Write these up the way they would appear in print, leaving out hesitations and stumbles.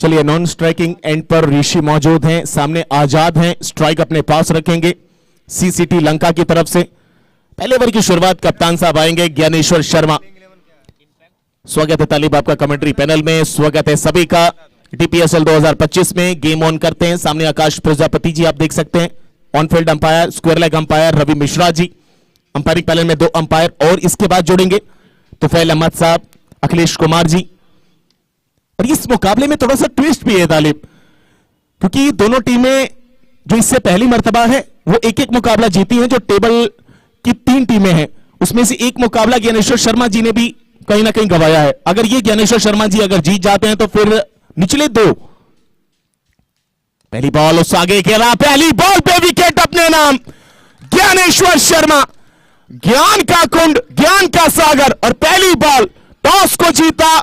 चलिए, non striking and पर ऋषि मौजूद हैं, सामने आजाद हैं, स्ट्राइक अपने पास रखेंगे सीसीटी लंका की तरफ से। पहले ओवर की शुरुआत कप्तान साहब आएंगे, ज्ञानेश्वर शर्मा। स्वागत है तालिब आपका कमेंट्री पैनल में, स्वागत है सभी का। डीपीएसएल 2025 में गेम ऑन करते हैं। सामने आकाश प्रजापति जी आप देख सकते हैं, on field umpire, square leg umpire Ravi Mishra ji, umpiring panel में 2 अंपायर और इसके बाद जोड़ेंगे तुफैल अहमद साहब, अखिलेश कुमार जी। और इस मुकाबले में थोड़ा सा ट्विस्ट भी है तालिब, क्योंकि दोनों टीमें जो इससे पहली मर्तबा है वो एक एक मुकाबला जीती हैं। जो टेबल की 3 टीमें हैं उसमें से एक मुकाबला ज्ञानेश्वर शर्मा जी ने भी कहीं ना कहीं गंवाया है। अगर ये ज्ञानेश्वर शर्मा जी अगर जीत जाते हैं तो फिर निचले 2। पहली बॉल उस आगे खेला, पहली बॉल पे विकेट अपने नाम। ज्ञानेश्वर शर्मा, ज्ञान का कुंड, ज्ञान का सागर, और पहली बॉल टॉस को जीता,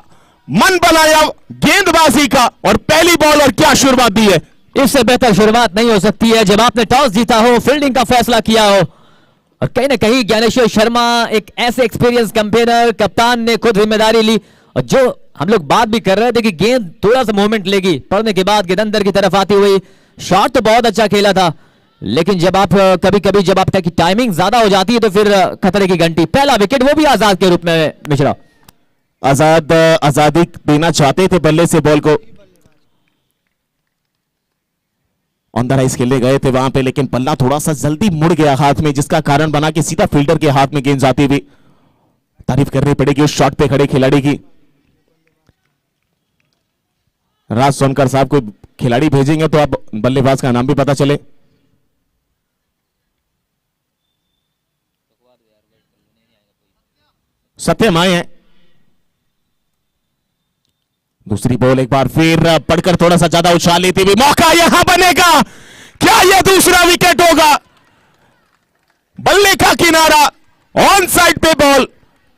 मन बनाया गेंदबाजी का, और पहली बॉल और क्या शुरुआत दी है। इससे बेहतर शुरुआत नहीं हो सकती है जब आपने टॉस जीता हो, फील्डिंग का फैसला किया हो। और कहीं ना कहीं ज्ञानेश्वर शर्मा एक ऐसे एक्सपीरियंस कैंपेनर, कप्तान ने खुद जिम्मेदारी ली। और जो हम लोग बात भी कर रहे थे कि गेंद थोड़ा सा मूवमेंट लेगी, पड़ने के बाद गेंद अंदर की तरफ आती हुई, शॉट तो बहुत अच्छा खेला था, लेकिन जब आप कभी कभी जब आपकी टाइमिंग ज्यादा हो जाती है तो फिर खतरे की घंटी। पहला विकेट वो भी आजाद के रूप में मिश्रा। आजादी देना चाहते थे बल्ले से बॉल को, ऑन द राइज खेलने गए थे वहां पे, लेकिन बल्ला थोड़ा सा जल्दी मुड़ गया हाथ में, जिसका कारण बना कि सीधा फील्डर के हाथ में गेंद जाती हुई। तारीफ करनी पड़ेगी उस शॉट पे खड़े खिलाड़ी की। राज सोनकर साहब को खिलाड़ी भेजेंगे तो अब बल्लेबाज का नाम भी पता चले। सत्यम आए हैं। दूसरी बॉल एक बार फिर पढ़कर थोड़ा सा ज्यादा उछाल लेती हुई, मौका यहां बनेगा, क्या यह दूसरा विकेट होगा। बल्ले का किनारा, ऑन साइड पे बॉल,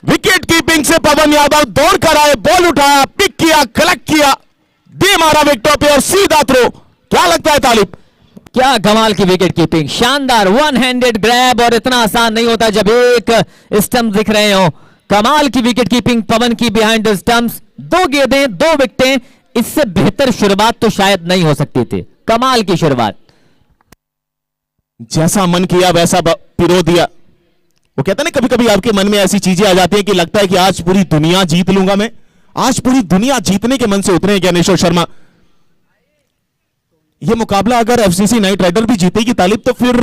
विकेट कीपिंग से पवन यादव दौड़ कर आए, बॉल उठाया, पिक किया, कलेक्ट किया, दे मारा विकेटों पे और सीधा थ्रो। क्या लगता है तालिब, क्या कमाल की विकेट कीपिंग, शानदार 1 हैंडेड ग्रैब, और इतना आसान नहीं होता जब एक स्टंप दिख रहे हो। कमाल की विकेट कीपिंग पवन की बिहाइंड द स्टंप्स। 2 गेंदें 2 विकेटें, इससे बेहतर शुरुआत तो शायद नहीं हो सकती थी। कमाल की शुरुआत, जैसा मन किया वैसा पिरो दिया। वो कहता है ना, कभी कभी आपके मन में ऐसी चीजें आ जाती है कि लगता है कि आज पूरी दुनिया जीत लूंगा मैं। आज पूरी दुनिया जीतने के मन से उतरे ज्ञानेश्वर शर्मा। यह मुकाबला अगर एफसीसी नाइट राइडर भी जीतेगी तालिब, तो फिर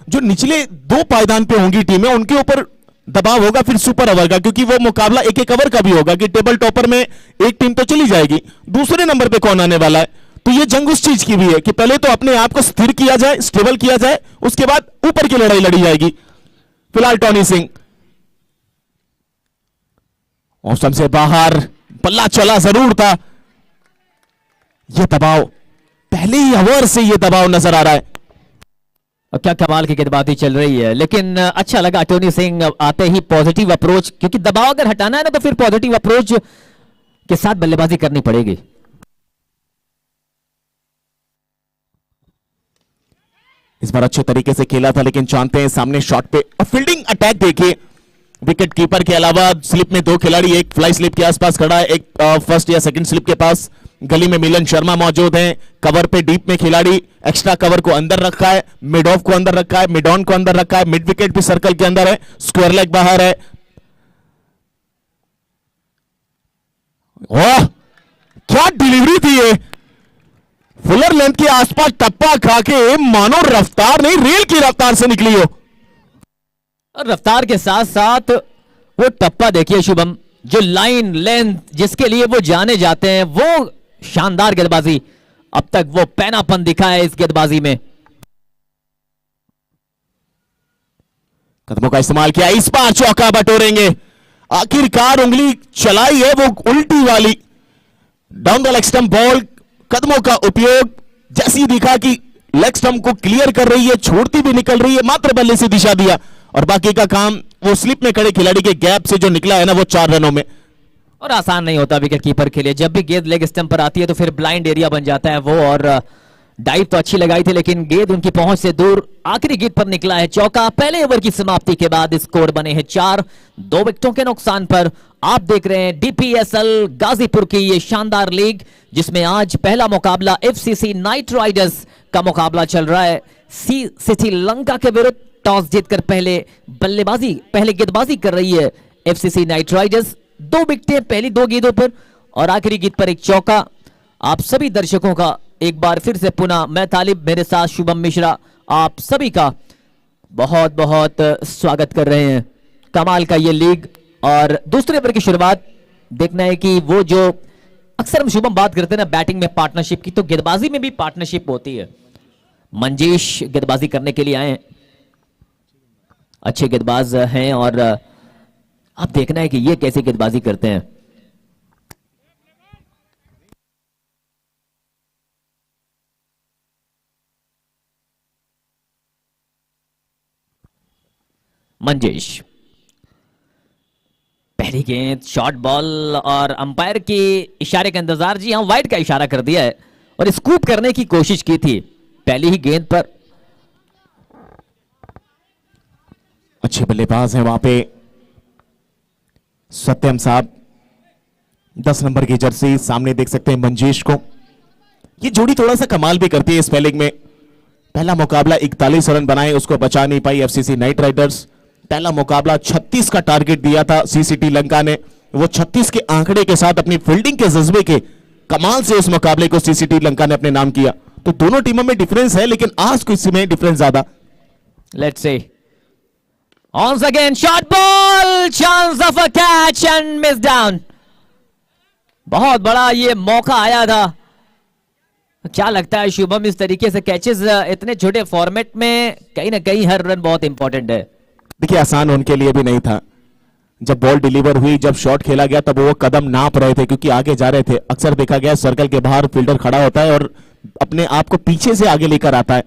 जो निचले 2 पायदान पे होंगी टीमें उनके ऊपर दबाव होगा फिर सुपर ओवर का, क्योंकि वो मुकाबला एक एक ओवर का भी होगा कि टेबल टॉपर में एक टीम तो चली जाएगी, दूसरे नंबर पे कौन आने वाला है। तो ये जंग उस चीज की भी है कि पहले तो अपने आप को स्थिर किया जाए, स्टेबल किया जाए, उसके बाद ऊपर की लड़ाई लड़ी जाएगी। फिलहाल टॉनी सिंह मौसम से बाहर, बल्ला चला जरूर था। यह दबाव पहले ही ओवर से यह दबाव नजर आ रहा है। और क्या कमाल की गेंदबाजी चल रही है, लेकिन अच्छा लगा टोनी सिंह आते ही पॉजिटिव अप्रोच, क्योंकि दबाव अगर हटाना है ना तो फिर पॉजिटिव अप्रोच के साथ बल्लेबाजी करनी पड़ेगी। इस बार अच्छे तरीके से खेला था, लेकिन जानते हैं सामने शॉट पे और फील्डिंग अटैक देखिए। विकेट कीपर के अलावा स्लिप में 2 खिलाड़ी, एक फ्लाई स्लिप के आसपास खड़ा है, एक फर्स्ट या सेकंड स्लिप के पास। गली में मिलन शर्मा मौजूद हैं, कवर पे डीप में खिलाड़ी, एक्स्ट्रा कवर को अंदर रखा है, मिड ऑफ को अंदर रखा है, मिड ऑन को अंदर रखा है, मिड विकेट भी सर्कल के अंदर है, स्क्वायर लेग बाहर है। ओह, क्या डिलीवरी थी ये, फुलर लेंथ के आसपास टप्पा खा के मानो रफ्तार नहीं रेल की रफ्तार से निकली हो। और रफ्तार के साथ साथ वो टप्पा देखिए शुभम, जो लाइन लेंथ जिसके लिए वो जाने जाते हैं, वो शानदार गेंदबाजी। अब तक वो पैनापन दिखा है इस गेंदबाजी में। कदमों का इस्तेमाल किया, इस बार चौका बटोरेंगे। आखिरकार उंगली चलाई है वो उल्टी वाली, down the leg stump ball. कदमों का उपयोग जैसी दिखा कि लेग स्टंप को क्लियर कर रही है, छोड़ती भी निकल रही है, मात्र बल्ले से दिशा दिया और बाकी का काम वो स्लिप में खड़े खिलाड़ी के गैप से जो निकला है ना, वो 4 रनों में। और आसान नहीं होता विकेट कीपर के लिए, जब भी गेंद लेग स्टंप पर आती है तो फिर ब्लाइंड एरिया बन जाता है वो, और डाइव तो अच्छी लगाई थी लेकिन गेंद उनकी पहुंच से दूर। आखिरी गेंद पर निकला है चौका। पहले ओवर की समाप्ति के बाद स्कोर बने हैं 4, 2 विकेटों के नुकसान पर। आप देख रहे हैं डीपीएसएल गाजीपुर की ये शानदार लीग, जिसमें आज पहला मुकाबला एफसीसी नाइट राइडर्स का मुकाबला चल रहा है सी सिटी लंका के विरुद्ध। टॉस जीतकर पहले गेंदबाजी कर रही है एफसीसी नाइट राइडर्स। 2 विकेटें पहली 2 गेंदों पर और आखिरी गेंद पर एक चौका। आप सभी दर्शकों का एक बार फिर से पुनः मैं तालिब, मेरे साथ शुभम मिश्रा, आप सभी का बहुत बहुत स्वागत कर रहे हैं। कमाल का ये लीग और दूसरे ओवर की शुरुआत देखना है कि वो जो अक्सर हम शुभम बात करते हैं ना बैटिंग में पार्टनरशिप की, तो गेंदबाजी में भी पार्टनरशिप होती है। मंजीश गेंदबाजी करने के लिए आए हैं, अच्छे गेंदबाज हैं और आप देखना है कि ये कैसे गेंदबाजी करते हैं। मंजेश पहली गेंद शॉर्ट बॉल और अंपायर के इशारे का इंतजार, जी हां वाइड का इशारा कर दिया है और स्कूप करने की कोशिश की थी पहली ही गेंद पर। अच्छे बल्लेबाज हैं वहां पे सत्यम साहब, 10 नंबर की जर्सी, सामने देख सकते हैं मंजेश को। ये जोड़ी थोड़ा सा कमाल भी करती है इस स्पेलिंग में। पहला मुकाबला 41 रन बनाए, उसको बचा नहीं पाई एफसीसी नाइट राइडर्स। पहला मुकाबला 36 का टारगेट दिया था सीसीटी लंका ने, वो 36 के आंकड़े के साथ अपनी फील्डिंग के जज्बे के कमाल से उस मुकाबले को सीसीटी लंका ने अपने नाम किया। तो दोनों टीमों में डिफरेंस है लेकिन आज को इसमें डिफरेंस ज्यादा। Let's see once again short ball, chance of a catch and miss down। बहुत बड़ा ये मौका आया था। क्या लगता है शुभम, इस तरीके से कैचेस इतने छोटे फॉर्मेट में कहीं ना कहीं हर रन बहुत इंपॉर्टेंट है। देखिए आसान उनके लिए भी नहीं था। जब बॉल डिलीवर हुई, जब शॉट खेला गया, तब वो कदम नाप रहे थे क्योंकि आगे जा रहे थे। अक्सर देखा गया सर्कल के बाहर फील्डर खड़ा होता है और अपने आप को पीछे से आगे लेकर आता है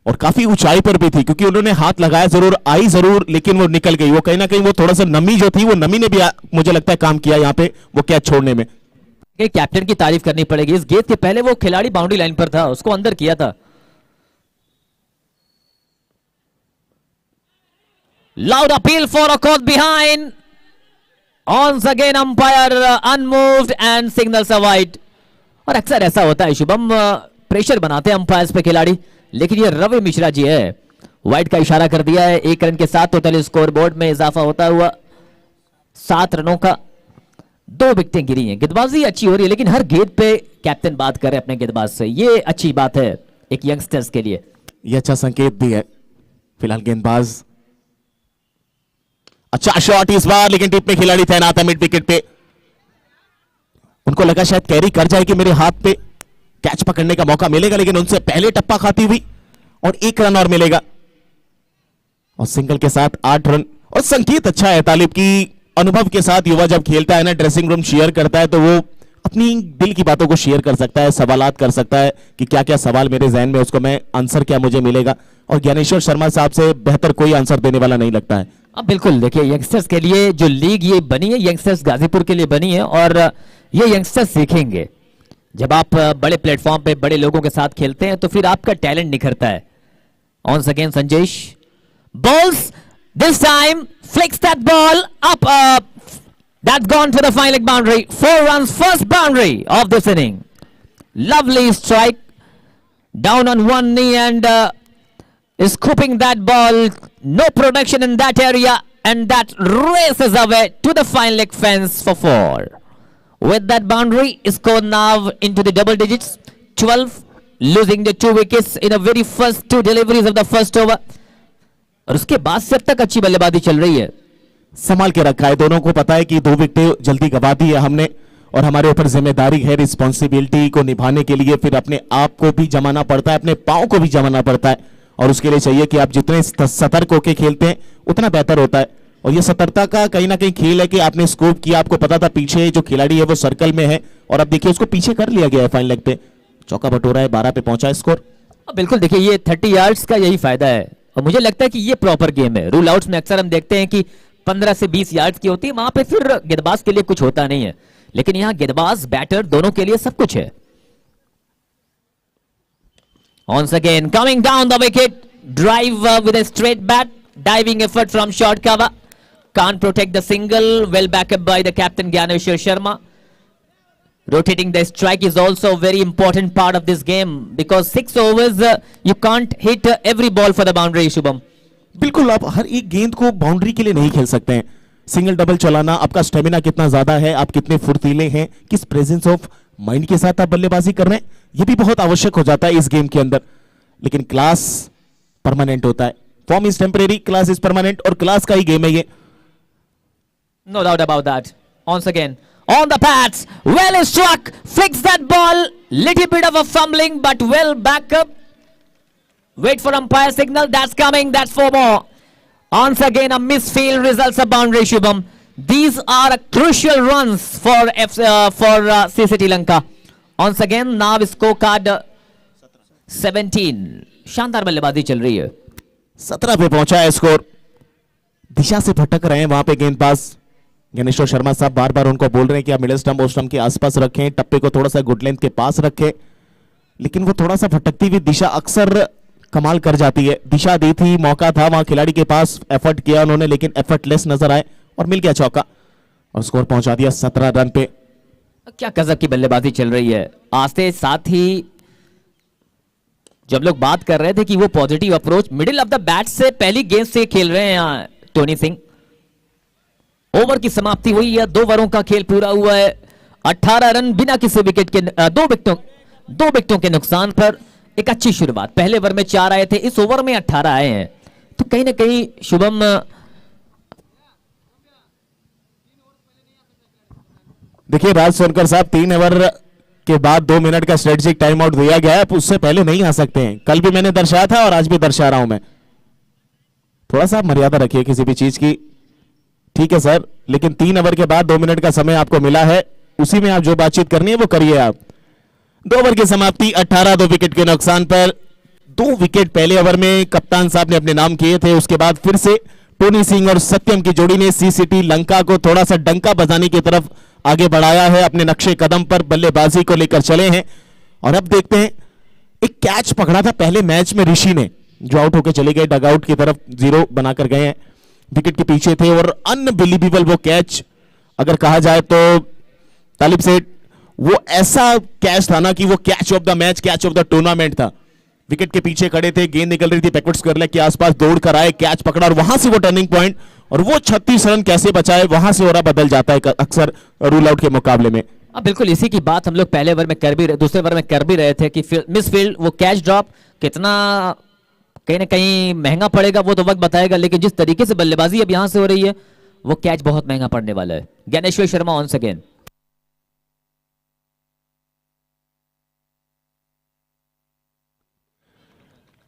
और काफी ऊंचाई पर भी थी क्योंकि उन्होंने हाथ लगाया जरूर, आई जरूर, लेकिन वो निकल गई। वो कहीं ना कहीं वो थोड़ा सा नमी जो थी, वो नमी ने भी मुझे लगता है काम किया यहाँ पे वो कैच छोड़ने में। कैप्टन की तारीफ करनी पड़ेगी। इस गेंद के पहले वो खिलाड़ी बाउंड्री लाइन पर था, उसको अंदर किया था। Loud appeal for a caught behind. Once again umpire unmoved and signals a wide। और अक्सर ऐसा होता है शुभम, प्रेशर बनाते हैं अंपायर्स पे खिलाड़ी, लेकिन ये रवि मिश्रा जी है, वाइड का इशारा कर दिया है। 1 रन के साथ टोटल स्कोर बोर्ड में इजाफा होता हुआ 7 रनों का। 2 विकेटें गिरी हैं। गेंदबाजी अच्छी हो रही है लेकिन हर गेंद पे कैप्टन बात कर रहे हैं अपने गेंदबाज से, ये अच्छी बात है एक यंगस्टर्स के लिए। ये अच्छा संकेत भी है। फिलहाल गेंदबाज अच्छा शॉट इस बार, लेकिन टिप में खिलाड़ी तैनात है मिड विकेट पे। उनको लगा शायद कैरी कर जाए कि मेरे हाथ पे कैच पकड़ने का मौका मिलेगा, लेकिन उनसे पहले टप्पा खाती हुई और 1 रन और मिलेगा और सिंगल के साथ 8 रन। और संकेत अच्छा है तालिब की, अनुभव के साथ युवा जब खेलता है ना, ड्रेसिंग रूम शेयर करता है तो वो अपनी दिल की बातों को शेयर कर सकता है, सवालात कर सकता है कि क्या क्या सवाल मेरे जहन में, उसको मैं आंसर क्या मुझे मिलेगा। और ज्ञानेश्वर शर्मा साहब से बेहतर कोई आंसर देने वाला नहीं लगता है। अब बिल्कुल देखिए, यंगस्टर्स के लिए जो लीग ये बनी है, यंगस्टर्स गाजीपुर के लिए बनी है और ये यंगस्टर्स सीखेंगे। जब आप बड़े प्लेटफॉर्म पे बड़े लोगों के साथ खेलते हैं तो फिर आपका टैलेंट निखरता है। On again Sanjesh balls, this time flicks that ball up, that's gone to the final leg boundary। 4 runs, first boundary of this inning। Lovely strike down on one knee and scooping that ball, no production in that area, and that races away to the final leg fence for 4। With that boundary, score now into the double digits, 12, losing the 2 wickets in the very first 2 deliveries of the first over। और उसके बाद से अब तक अच्छी बल्लेबाजी चल रही है, संभाल के रखा है। दोनों को पता है कि 2 विकेटें जल्दी गवा दी है हमने और हमारे ऊपर जिम्मेदारी है, रिस्पॉन्सिबिलिटी को निभाने के लिए फिर अपने आप को भी जमाना पड़ता है, अपने पांव को भी जमाना पड़ता है और उसके लिए चाहिए कि आप जितने सतर्क होकर खेलते हैं उतना बेहतर होता है। और ये सतर्कता का कहीं ना कहीं खेल है कि आपने स्कोप किया, आपको पता था पीछे जो खिलाड़ी है वो सर्कल में है और अब देखिए उसको पीछे कर लिया गया है फाइनल लेग पे। चौका बटोरा है, 12 पे पहुंचा है स्कोर। बिल्कुल देखिए, ये 30 यार्ड्स का यही फायदा है और मुझे लगता है कि ये प्रॉपर गेम है। रूल आउट्स में अक्सर हम देखते हैं कि 15 से 20 यार्ड्स की होती है, वहां पे फिर गेंदबाज के लिए कुछ होता नहीं है, लेकिन यहां गेंदबाज बैटर दोनों के लिए सब कुछ है। Once again, coming down the wicket, drive with a straight bat, diving effort from short cover. Can't protect the single, well back up by the captain Gyaneshwar Sharma. Rotating the strike is also a very important part of this game because 6 overs you can't hit every ball for the boundary, Shubham. बिल्कुल, आप हर एक गेंद को boundary के लिए नहीं खेल सकते हैं। सिंगल डबल चलाना, आपका स्टेमिना कितना ज्यादा है, आप कितने फुर्तीले हैं, किस प्रेजेंस ऑफ माइंड के साथ आप बल्लेबाजी कर रहे हैं, ये भी बहुत आवश्यक हो जाता है इस गेम के अंदर। लेकिन क्लास परमानेंट होता है, form is temporary, class is permanent, और क्लास का ही गेम है ये। No doubt about that. Once again, on the pads, well struck, flicks that ball, little bit of a fumbling, but well back up. Wait for umpire signal, that's coming, that's 4 more. Once again, a misfield results a boundary, Shubham. These are crucial runs for CCT Lanka. Once again, now scorecard 17. शानदार बल्लेबाजी चल रही है। 17 पे पहुंचा है score. दिशा से भटक रहे हैं वहां पे गेंदबाज। ज्ञानेश्वर शर्मा साहब बार बार उनको बोल रहे हैं कि आप मिडिल स्टंप, ऑफ स्टंप के आसपास रखें, टप्पे को थोड़ा सा गुड लेंथ के पास रखें, लेकिन वो थोड़ा सा भटकती हुई दिशा अक्सर कमाल कर जाती है। दिशा दी थी, मौका था वहां खिलाड़ी के पास, एफर्ट किया उन्होंने, लेकिन एफर्टलेस नजर आए और मिल गया चौका और स्कोर पहुंचा दिया 17 रन पे। क्या गजब की बल्लेबाजी चल रही है। आस्ते साथ ही जब लोग बात कर रहे थे कि वो positive approach middle of the bat से पहली गेंद से खेल रहे हैं टोनी सिंह। ओवर की समाप्ति हुई है, 2 ओवरों का खेल पूरा हुआ है। 18 रन बिना किसी विकेट के, 2 विकेटों के नुकसान पर एक अच्छी शुरुआत। पहले ओवर में 4 आए थे, इस ओवर में 18 आए हैं, तो कहीं ना कहीं शुभम देखिए राज सोनकर साहब, 3 ओवर के बाद 2 मिनट का स्ट्रेटेजिक टाइम आउट दिया गया है, उससे पहले नहीं आ सकते हैं। कल भी मैंने दर्शाया था और आज भी दर्शा रहा हूं मैं। थोड़ा सा मर्यादा रखिए किसी भी चीज की। ठीक है सर, लेकिन 3 ओवर के बाद 2 मिनट का समय आपको मिला है, उसी में आप जो बातचीत करनी है वो करिए आप। 2 ओवर की समाप्ति, 18 2 विकेट के नुकसान पर। 2 विकेट पहले ओवर में कप्तान साहब ने अपने नाम किए थे, उसके बाद फिर से टोनी सिंह और सत्यम की जोड़ी ने सीसीटी लंका को थोड़ा सा डंका बजाने की तरफ आगे बढ़ाया है। अपने नक्शे कदम पर बल्लेबाजी को लेकर चले हैं और अब देखते हैं, एक कैच पकड़ा था पहले मैच में ऋषि ने, जो आउट होकर चले गए, डगआउट की तरफ 0 बनाकर गए हैं, विकेट के पीछे थे और अनबिलीवेबल वो कैच अगर कहा जाए तो तालिब सेठ, वो ऐसा कैच था ना कि वो catch of the match, catch of the tournament था। विकेट के पीछे खड़े थे, गेंद निकल रही थी बैकवर्ड स्क्वायर लेग के आसपास, दौड़ कर आए, कैच पकड़ा और वहां से वो टर्निंग पॉइंट, और वो 36 रन कैसे बचाए, वहां से ओरा बदल जाता है अक्सर रूल आउट के मुकाबले में। बिल्कुल इसी की बात हम लोग पहले ओवर में कर भी रहे, दूसरे ओवर में कर भी रहे थे कि मिसफील्ड, वो कैच ड्रॉप कितना कहीं ना कहीं महंगा पड़ेगा वो तो वक्त बताएगा, लेकिन जिस तरीके से बल्लेबाजी अब यहां से हो रही है वो कैच बहुत महंगा पड़ने वाला है। Dnyaneshwar Sharma on again.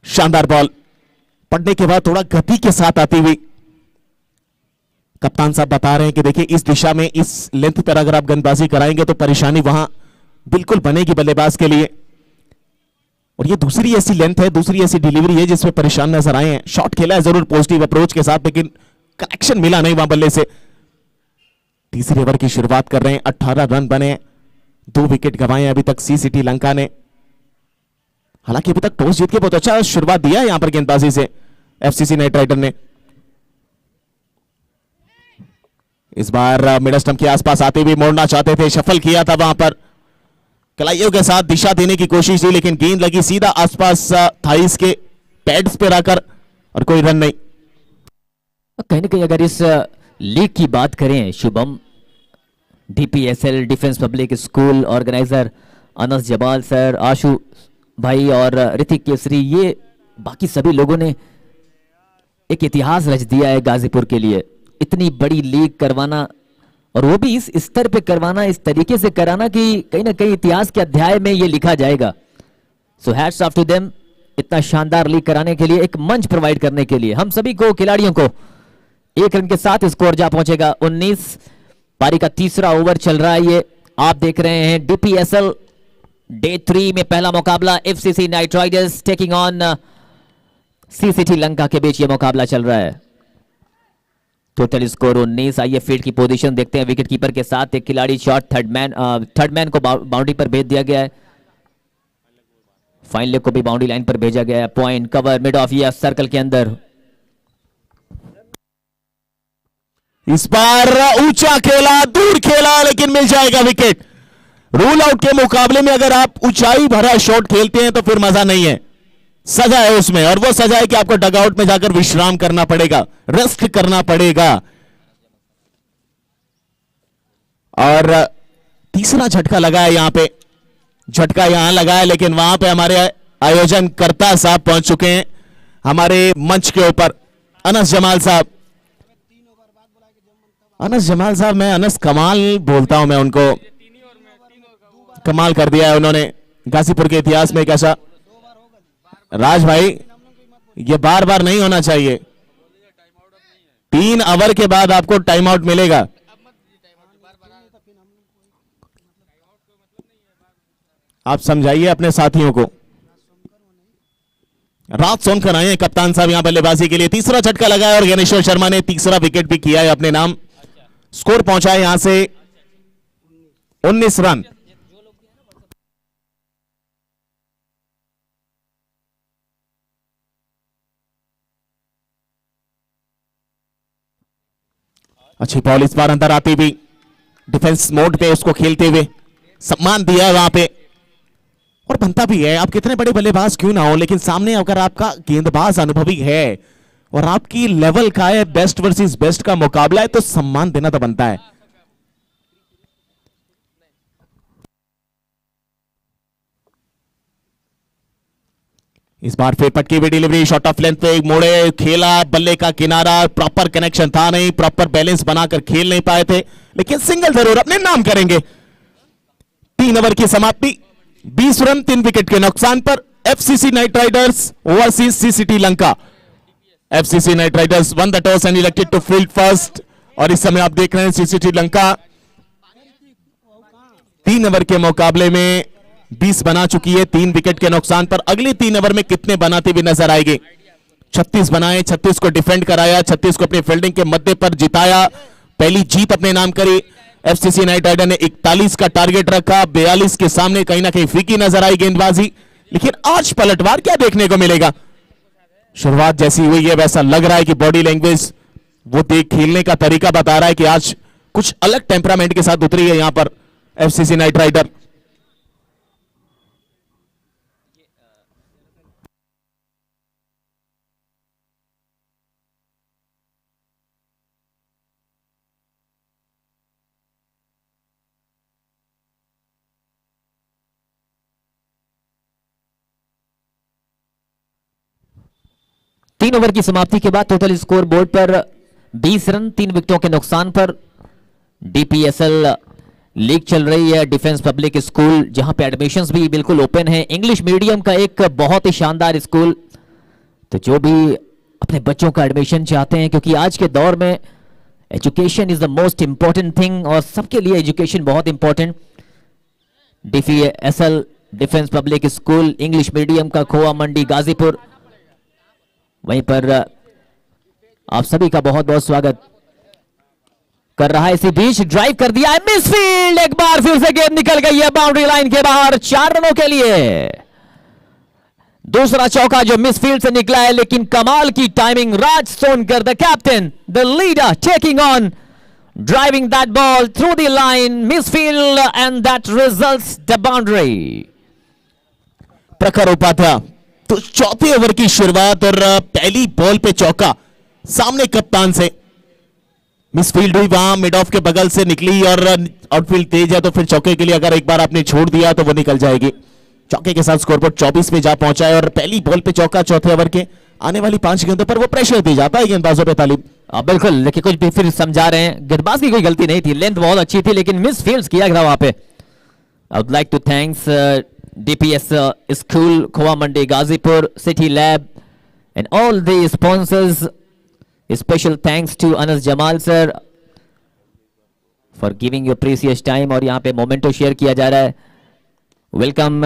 शानदार बॉल पड़ने के बाद थोड़ा गति के साथ आती हुई, कप्तान साहब बता रहे हैं कि देखिए इस दिशा में, इस लेंथ पर अगर आप गेंदबाजी कराएंगे तो परेशानी वहां बिल्कुल बनेगी बल्लेबाज के लिए। और ये दूसरी ऐसी लेंथ है, दूसरी ऐसी डिलीवरी है जिसमें परेशान नजर आए हैं। शॉट खेला है जरूर पॉजिटिव अप्रोच के साथ, लेकिन कनेक्शन मिला नहीं वहां बल्ले से। तीसरे ओवर की शुरुआत कर रहे हैं, 18 रन बने, 2 विकेट गंवाए अभी तक सीसीटी लंका ने। हालांकि अभी तक टॉस जीत के बहुत अच्छा शुरुआत दिया है यहां पर गेंदबाजी से एफसीसी नाइट राइडर ने। इस बार मिडल स्टंप के आसपास आते हुए मोड़ना चाहते थे, शफल किया था वहां पर, कलाइयों के साथ दिशा देने की कोशिश की, लेकिन गेंद लगी सीधा आसपास थाइस के पैड्स पे आकर और कोई रन नहीं। कहीं ना कहीं अगर इस लीग की बात करें Shubham, DPSL defence public school organiser Anas Jabal sir, Ashu भाई और ऋतिक केसरी, ये बाकी सभी लोगों ने एक इतिहास रच दिया है गाजीपुर के लिए। इतनी बड़ी लीग करवाना और वो भी इस स्तर पे करवाना, इस तरीके से कराना कि कहीं ना कहीं इतिहास के अध्याय में ये लिखा जाएगा। So hats off to them, इतना शानदार लीग कराने के लिए, एक मंच प्रोवाइड करने के लिए। हम सभी को, खिलाड़ियों को 1 रन के साथ स्कोर जा पहुंचेगा 19। पारी का तीसरा ओवर चल रहा है ये, आप देख रहे हैं डीपीएसएल डे 3 में पहला मुकाबला FCC knight Riders taking on CCT Lanka के बीच ये मुकाबला चल रहा है। Total score 19। आइए फील्ड की पोजीशन देखते हैं। विकेट कीपर के साथ एक खिलाड़ी शॉट, थर्ड मैन को बाउंड्री पर भेज दिया गया है। फाइन लेग को भी बाउंड्री लाइन पर भेजा गया है। पॉइंट कवर मिड ऑफ या सर्कल के अंदर। इस बार ऊंचा खेला, दूर खेला, लेकिन मिल जाएगा विकेट। रूल आउट के मुकाबले में अगर आप ऊंचाई भरा शॉट खेलते हैं तो फिर मजा नहीं है, सजा है उसमें, और वो सजा है कि आपको डगआउट में जाकर विश्राम करना पड़ेगा, रेस्ट करना पड़ेगा। और तीसरा झटका लगा है यहां पे, झटका यहां लगा है, लेकिन वहां पे हमारे आयोजनकर्ता साहब पहुंच चुके हैं हमारे मंच के ऊपर। अनस जमाल साहब, अनस जमाल साहब, मैं अनस कमाल बोलता हूं मैं उनको, कमाल कर दिया है उन्होंने गाजीपुर के इतिहास में। कैसा राज भाई, ये बार बार नहीं होना चाहिए। 3 ओवर के बाद आपको टाइम आउट मिलेगा। आप समझाइए अपने साथियों को। रात सोनकर आए हैं कप्तान साहब यहां बल्लेबाजी के लिए। तीसरा झटका लगा है और ज्ञानेश्वर शर्मा ने तीसरा विकेट भी किया है अपने नाम। स्कोर पहुंचा है यहां से 19 रन। अच्छी बॉल इस बार अंदर आती हुई, डिफेंस मोड पे उसको खेलते हुए सम्मान दिया है वहां पे, और बनता भी है। आप कितने बड़े बल्लेबाज क्यों ना हो, लेकिन सामने अगर आपका गेंदबाज अनुभवी है और आपकी लेवल का है, बेस्ट वर्सेस बेस्ट का मुकाबला है, तो सम्मान देना तो बनता है। इस बार फिर पटकी हुई डिलीवरी, शॉट ऑफ लेंथ पे मोड़े, खेला, बल्ले का किनारा, प्रॉपर कनेक्शन था नहीं, प्रॉपर बैलेंस बनाकर खेल नहीं पाए थे, लेकिन सिंगल जरूर अपने नाम करेंगे। 3 ओवर की समाप्ति, 20 रन 3 विकेट के नुकसान पर। FCC knight riders versus CCT Lanka. FCC knight riders won the toss and elected to field first, और इस समय आप देख रहे हैं सीसीटी लंका 3 ओवर के मुकाबले में 20 बना चुकी है 3 विकेट के नुकसान पर। अगले 3 ओवर में कितने बनाते हुए नजर आएंगे? 36 बनाए, 36 को डिफेंड कराया, 36 को अपनी फील्डिंग के मद्दे पर जिताया, पहली जीत अपने नाम करी। एफसीसी नाइट राइडर ने 41 का टारगेट रखा, 42 के सामने कहीं ना कहीं फीकी नजर आई गेंदबाजी, लेकिन आज पलटवार क्या देखने को मिलेगा? शुरुआत जैसी हुई है वैसा लग रहा है कि बॉडी लैंग्वेज, वो देख खेलने का तरीका बता रहा है कि आज कुछ अलग टेम्परामेंट के साथ उतरी है यहां पर एफसीसी नाइट राइडर। तीन ओवर की समाप्ति के बाद टोटल स्कोर बोर्ड पर 20 रन 3 विकेटों के नुकसान पर। डीपीएसएल लीग चल रही है, डिफेंस पब्लिक स्कूल, जहां पे एडमिशंस भी बिल्कुल ओपन है। इंग्लिश मीडियम का एक बहुत ही शानदार स्कूल, तो जो भी अपने बच्चों का एडमिशन चाहते हैं, क्योंकि आज के दौर में education is the most important thing और सबके लिए एजुकेशन बहुत important. DPSL defence public school English medium का खोआ मंडी गाजीपुर, वहीं पर आप सभी का बहुत बहुत स्वागत कर रहा है। इसी बीच ड्राइव कर दिया है मिसफील्ड, एक बार फिर से गेंद निकल गई है बाउंड्री लाइन के बाहर 4 रनों के लिए। दूसरा चौका जो मिसफील्ड से निकला है, लेकिन कमाल की timing. Raj Sonkar the captain, the leader, taking on, driving that ball through the line, misfield, and that results the boundary. प्रखर उपाध्याय, तो चौथे ओवर की शुरुआत और पहली बॉल पे चौका सामने कप्तान से। मिसफील्ड हुई वहां मिड ऑफ के बगल से निकली और आउटफील्ड तेज है, तो फिर चौके के लिए अगर एक बार आपने छोड़ दिया तो वो निकल जाएगी। चौके के साथ स्कोरबोर्ड 24 पे जा पहुंचा है और पहली बॉल पे चौका चौथे ओवर के। आने वाली 5 गेंदों पर वो प्रेशर दी जाता है गेंदबाजों पे तालीम। बिल्कुल, लेकिन कुछ भी फिर समझा रहे हैं, गेंदबाज की कोई गलती नहीं थी, लेंथ बहुत अच्छी थी, लेकिन मिसफील्ड किया गया वहां पे। I would like to thanks DPS School, Khoa Mandi, Gazipur, City Lab, and all the sponsors. Special thanks to Anas Jamal sir for giving your precious time. और यहाँ पे मोमेंटो शेयर किया जा रहा है, वेलकम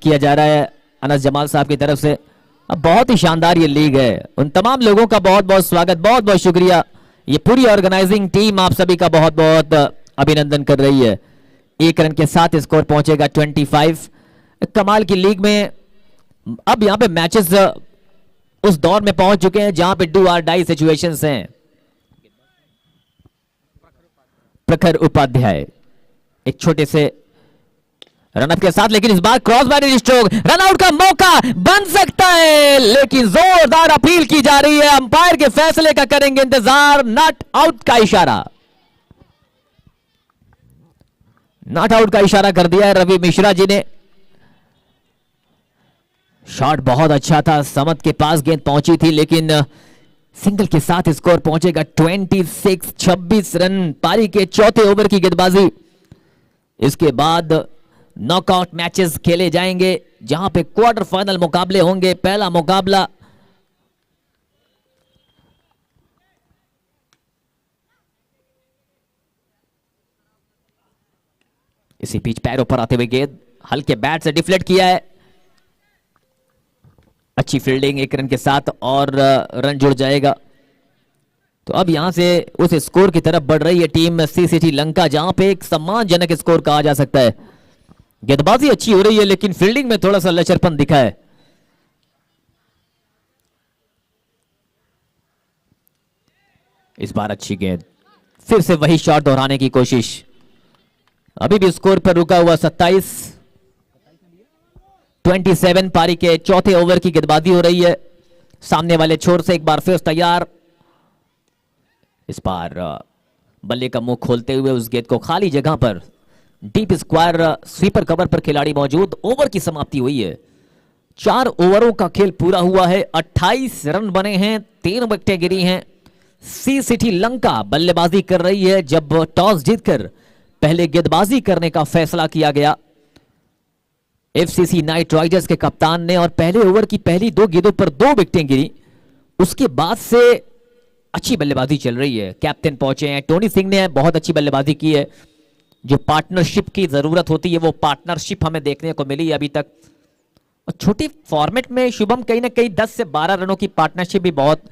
किया जा रहा है अनस जमाल साहब की तरफ से। अब बहुत ही शानदार ये लीग है, उन तमाम लोगों का बहुत बहुत स्वागत, बहुत बहुत शुक्रिया। ये पूरी ऑर्गेनाइजिंग टीम आप सभी का बहुत बहुत अभिनंदन कर रही है। 1 रन के साथ स्कोर पहुंचेगा 25। कमाल की लीग में अब यहां पे मैचेस उस दौर में पहुंच चुके हैं जहां पे डू आर डाई सिचुएशंस हैं। प्रखर उपाध्याय एक छोटे से रनअप के साथ, लेकिन इस बार क्रॉस बाउंड्री स्ट्रोक, रनआउट का मौका बन सकता है, लेकिन जोरदार अपील की जा रही है। अंपायर के फैसले का करेंगे इंतजार। नॉट आउट का इशारा, नॉट आउट का इशारा कर दिया है रवि मिश्रा जी ने। शॉट बहुत अच्छा था, समत के पास गेंद पहुंची थी, लेकिन सिंगल के साथ स्कोर पहुंचेगा 26 रन पारी के चौथे ओवर की गेंदबाजी। इसके बाद नॉकआउट मैचेस खेले जाएंगे जहां पे क्वार्टर फाइनल मुकाबले होंगे। पहला मुकाबला इसी बीच पैरों पर आते हुए गेंद हल्के बैट से डिफ्लेक्ट किया है। अच्छी फील्डिंग 1 रन के साथ और रन जुड़ जाएगा। तो अब यहां से उस स्कोर की तरफ बढ़ रही है टीम सीसीटी लंका, जहां पे एक सम्मानजनक स्कोर कहा जा सकता है। गेंदबाजी अच्छी हो रही है, लेकिन फील्डिंग में थोड़ा सा लचरपन दिखा है। इस बार अच्छी गेंद, फिर से वही शॉट दोहराने की कोशिश। अभी भी स्कोर पर रुका हुआ 27 पारी के चौथे ओवर की गेंदबाजी हो रही है। सामने वाले छोर से एक बार फिर तैयार। इस बार बल्ले का मुंह खोलते हुए उस गेंद को खाली जगह पर डीप स्क्वायर स्वीपर कवर पर खिलाड़ी मौजूद। ओवर की समाप्ति हुई है। 4 ओवरों का खेल पूरा हुआ है। 28 रन बने हैं, 3 विकेटें गिरी हैं। सीसीटी लंका बल्लेबाजी कर रही है। जब टॉस जीतकर पहले गेंदबाजी करने का फैसला किया गया एफसीसी नाइट राइडर्स के कप्तान ने, और पहले ओवर की पहली 2 गेंदों पर 2 विकेटें गिरी। उसके बाद से अच्छी बल्लेबाजी चल रही है। कैप्टन पहुंचे हैं, टोनी सिंह ने बहुत अच्छी बल्लेबाजी की है। जो पार्टनरशिप की जरूरत होती है वो पार्टनरशिप हमें देखने को मिली अभी तक। और छोटे फॉर्मेट में शुभम कहीं ना कहीं 10 से 12 रनों की पार्टनरशिप भी बहुत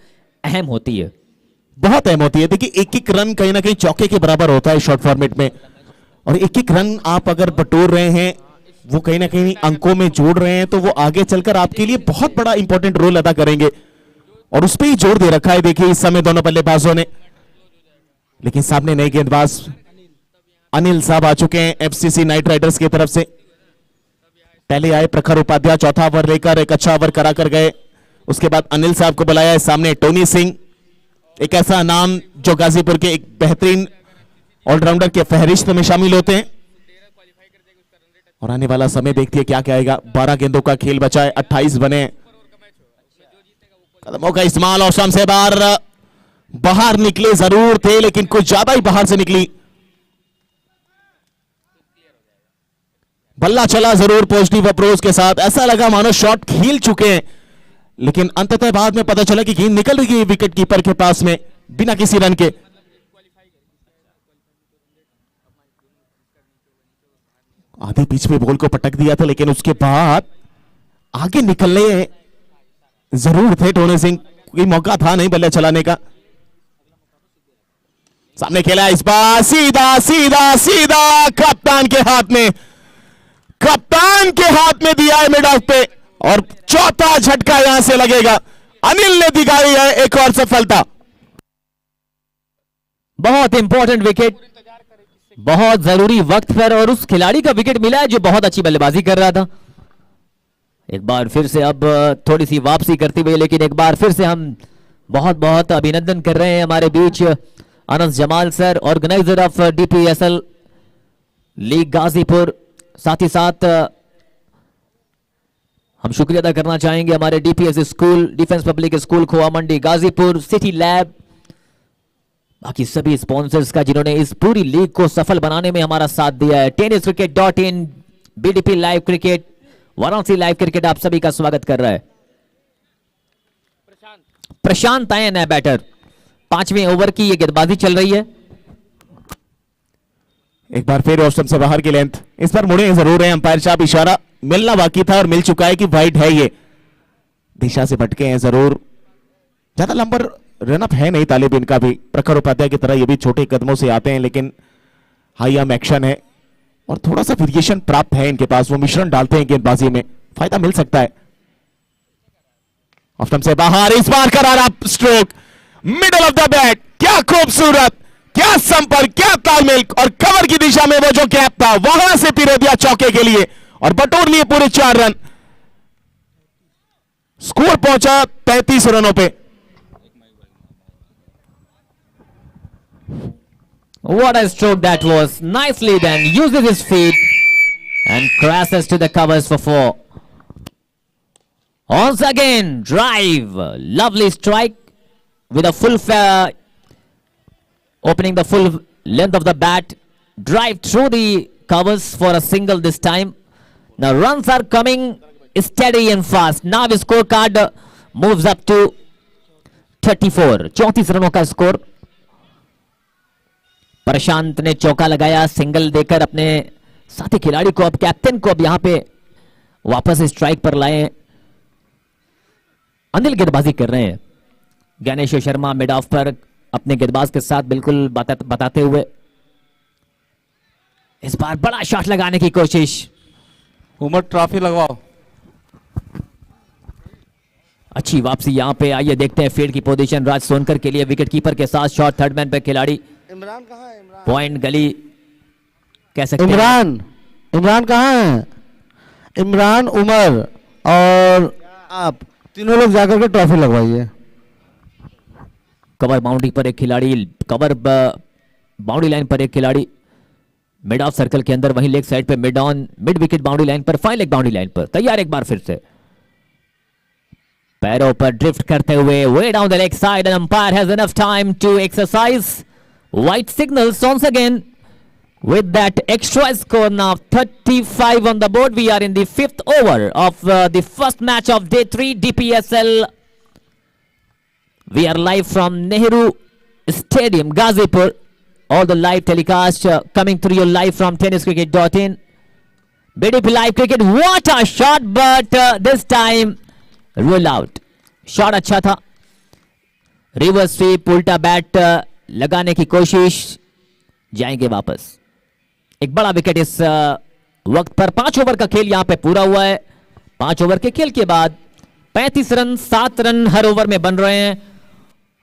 अहम होती है। बहुत अहम होती है। देखिए, एक रन कहीं ना कहीं चौके के बराबर होता है शॉर्ट फॉर्मेट में, और एक रन आप अगर बटोर रहे हैं, वो कहीं ना कहीं अंकों में जोड़ रहे हैं, तो वो आगे चलकर आपके लिए बहुत बड़ा इंपॉर्टेंट रोल अदा करेंगे। और उस पर ही जोर दे रखा है देखिए इस समय दोनों बल्लेबाजों ने। लेकिन सामने नए गेंदबाज अनिल साहब आ चुके हैं एफसीसी नाइट राइडर्स की तरफ से। पहले आए प्रखर उपाध्याय, चौथा ओवर लेकर एक अच्छा ओवर करा कर गए। उसके बाद अनिल साहब को बुलाया है। सामने टोनी सिंह, एक ऐसा नाम जो गाजीपुर के एक बेहतरीन ऑलराउंडर के फहरिस्त में शामिल होते हैं। और आने वाला समय देखती है क्या क्या आएगा। 12 गेंदों का खेल बचा है, 28 बने। कदमों का इस्तेमाल और से बाहर निकले जरूर थे, लेकिन कुछ ज्यादा ही बाहर से निकली। बल्ला चला जरूर पॉजिटिव अप्रोच के साथ। ऐसा लगा मानो शॉट खेल चुके हैं, लेकिन अंततः बाद में पता चला कि गेंद निकल रही है विकेट कीपर के पास में बिना किसी रन के। आधे पिच पे बॉल को पटक दिया था, लेकिन उसके बाद आगे निकलने जरूर थे टोनी सिंह। कोई मौका था नहीं बल्ले चलाने का। सामने खेला इस बार सीधा सीधा सीधा कप्तान के हाथ में, कप्तान के हाथ में दिया है मिड ऑफ पे, और चौथा झटका यहां से लगेगा। अनिल ने दिखाई है एक और सफलता। बहुत इंपॉर्टेंट विकेट, बहुत जरूरी वक्त पर, और उस खिलाड़ी का विकेट मिला है जो बहुत अच्छी बल्लेबाजी कर रहा था। एक बार फिर से अब थोड़ी सी वापसी करती हुई, लेकिन एक बार फिर से हम बहुत बहुत अभिनंदन कर रहे हैं हमारे बीच Anas Jamal sir, organiser of DPSL league Ghazipur. साथ ही साथ हम शुक्रिया अदा करना चाहेंगे हमारे DPS school, defence public school Khoa Mandi Ghazipur, city lab, बाकी सभी स्पॉन्सर्स का जिन्होंने इस पूरी लीग को सफल बनाने में हमारा साथ दिया है। tenniscricket.in, BDP live cricket, Varanasi live cricket आप सभी का स्वागत कर रहा है। प्रशांत आए नया बैटर। 5वें ओवर की ये गेंदबाजी चल रही है। एक बार फिर ऑप्शन से बाहर की लेंथ, इस पर मुड़े जरूर है अंपायर साहब। इशारा मिलना बाकी था और मिल चुका है कि वाइड है। ये दिशा से भटके हैं जरूर। ज्यादा लंबर रनअप है नहीं तालिब इनका भी। प्रखर उपाध्याय की तरह ये भी छोटे कदमों से आते हैं, लेकिन हाई आर्म एक्शन है और थोड़ा सा वेरिएशन प्राप्त है इनके पास। वो मिश्रण डालते हैं गेंदबाजी में, फायदा मिल सकता है। ऑफ स्टंप से बाहर, इस बार करारा stroke middle of the bat. क्या खूबसूरत, क्या संपर्क, क्या तालमेल, और कवर की दिशा में वो जो गैप था वहां से पिरो दिया चौके के लिए और बटोर लिए पूरे 4 रन। स्कोर पहुंचा 33 रनों पे। What a stroke that was. Nicely done. Uses his feet and crashes to the covers for 4. Once again, drive. Lovely strike with a full opening the full length of the bat. Drive through the covers for a single this time. Now runs are coming steady and fast. Now the scorecard moves up to 34. 34 रनों का score. प्रशांत ने चौका लगाया, single देकर अपने साथी खिलाड़ी को, अब कैप्टन को अब यहां पे वापस स्ट्राइक पर लाए। अनिल गेंदबाजी कर रहे हैं। ज्ञानेश्वर शर्मा मिड ऑफ पर अपने गेंदबाज के साथ बिल्कुल बताते हुए इस बार बड़ा शॉट लगाने की कोशिश। उमर ट्रॉफी लगवाओ। अच्छी वापसी यहां पे। आइए देखते हैं फील्ड की पोजीशन राज सोनकर के लिए, विकेट कीपर के साथ शॉट, थर्ड मैन पे खिलाड़ी। इमरान कहाँ है? इमरान पॉइंट गली कह सकते हैं। इमरान कहाँ है? इमरान, उमर और आप तीनों लोग जाकर के ट्रॉफी लगवाइए। कवर बाउंड्री पर एक खिलाड़ी, कवर बाउंड्री लाइन पर एक खिलाड़ी, मिड ऑफ सर्कल के अंदर, वहीं लेग साइड पे mid on, mid wicket boundary line पर, फाइन लेग बाउंड्री लाइन पर। तैयार एक बार फिर से पैरों पर ड्रिफ्ट करते हुए way down the leg side and umpire has enough time to exercise white signals once again with that extra score. Now 35 on the board. We are in the 5th over of the first match of day 3 DPSL. We are live from Nehru Stadium, Gazipur. All the live telecast coming through you live from tenniscricket.in. BDP live cricket. What a shot, but this time rule out. Shot अच्छा था, reverse sweep, उल्टा bat लगाने की कोशिश, जाएंगे वापस। एक बड़ा विकेट इस वक्त पर। 5 ओवर का खेल यहां पे पूरा हुआ है। 5 ओवर के खेल के बाद 35 रन, 7 रन हर ओवर में बन रहे हैं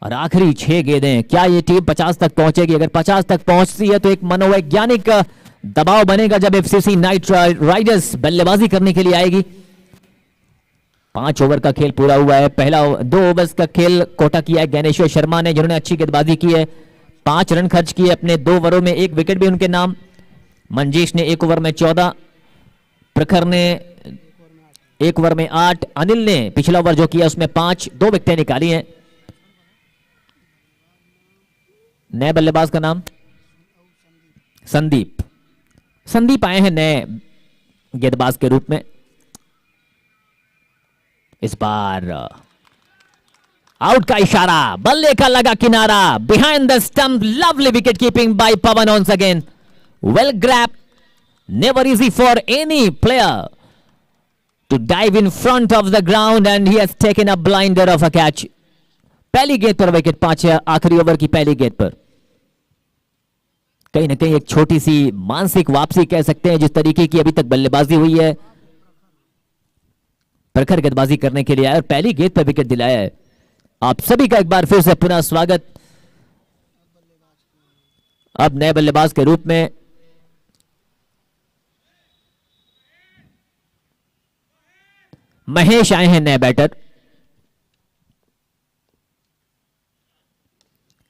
और आखिरी 6 गेंदें। क्या ये टीम 50 तक पहुंचेगी? अगर 50 तक पहुंचती है तो एक मनोवैज्ञानिक दबाव बनेगा जब एफसीसी नाइट राइडर्स बल्लेबाजी करने के लिए आएगी। 5 ओवर का खेल पूरा हुआ है। पहला 2 ओवर्स का खेल कोटा किया है ज्ञानेश्वर शर्मा ने, जिन्होंने अच्छी गेंदबाजी की है। 5 रन खर्च किए अपने 2 ओवरों में, 1 विकेट भी उनके नाम। मंजीश ने 1 ओवर में 14, प्रखर ने 1 ओवर में 8, अनिल ने पिछला ओवर जो किया उसमें 5, 2 विकेटें निकाली हैं। नए बल्लेबाज का नाम संदीप। संदीप आए हैं नए गेंदबाज के रूप में। इस बार आउट का इशारा, बल्ले का लगा किनारा, behind the stump, lovely wicket keeping by Pawan once again. Well grabbed, never easy for any player to dive in front of the ground and he has taken a blinder of a catch. पहली गेंद पर wicket, 5 आखिरी over की पहली गेंद पर। कहीं ना कहीं एक छोटी सी मानसिक वापसी कह सकते हैं, जिस तरीके की अभी तक बल्लेबाजी हुई है। प्रखर गेंदबाजी करने के लिए आया और पहली गेंद पर विकेट दिलाया है। आप सभी का एक बार फिर से पुनः स्वागत। अब नए बल्लेबाज के रूप में महेश आए हैं, नए बैटर।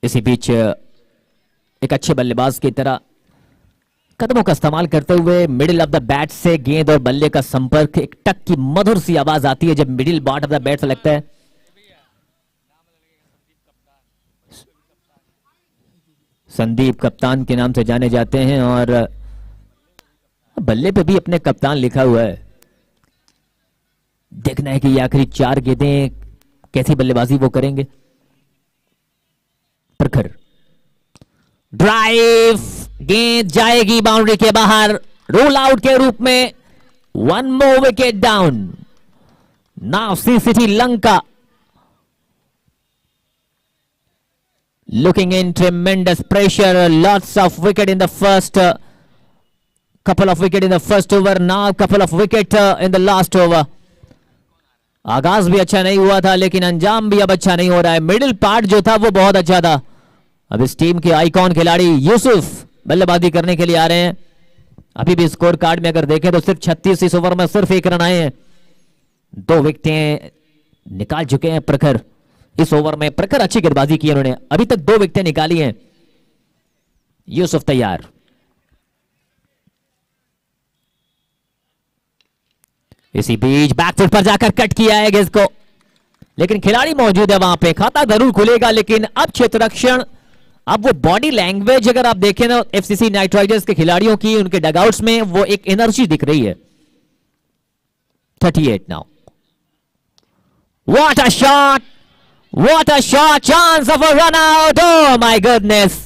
इसी बीच एक अच्छे बल्लेबाज की तरह कदमों का इस्तेमाल करते हुए मिडिल ऑफ द बैट से गेंद और बल्ले का संपर्क, एक टक की मधुर सी आवाज आती है जब middle bot of the bat से लगता है। संदीप कप्तान के नाम से जाने जाते हैं और बल्ले पे भी अपने कप्तान लिखा हुआ है। देखना है कि ये आखिरी 4 गेंदें कैसी बल्लेबाजी वो करेंगे। प्रखर ड्राइव, गेंद जाएगी बाउंड्री के बाहर, रूल आउट के रूप में। 1 more wicket down. Now CCT Lanka looking in tremendous pressure. Lots of wicket in the first couple of wicket in the first over. Now couple of wicket in the last over. आगाज भी अच्छा नहीं हुआ था, लेकिन अंजाम भी अब अच्छा नहीं हो रहा है। मिडिल पार्ट जो था वो बहुत अच्छा था। अब इस टीम के आइकॉन खिलाड़ी यूसुफ बल्लेबाजी करने के लिए आ रहे हैं। अभी भी स्कोर कार्ड में अगर देखें तो सिर्फ 36 इस ओवर में सिर्फ 1 रन आए हैं। 2 विकेटें निकाल चुके हैं प्रखर। इस ओवर में प्रखर अच्छी गेंदबाजी की उन्होंने, अभी तक 2 विकेटें निकाली हैं। यूसुफ तैयार। इसी बीच बैकफुट पर जाकर कट किया है गेंद को, लेकिन खिलाड़ी मौजूद है वहां पे। खाता जरूर खुलेगा, लेकिन अब क्षेत्ररक्षण, अब वो बॉडी लैंग्वेज अगर आप देखें ना एफसीसी नाइट राइडर्स के खिलाड़ियों की, उनके डगआउट्स में वो एक एनर्जी दिख रही है। 38 now. What a shot, what a shot, chance of a run out. Oh my goodness,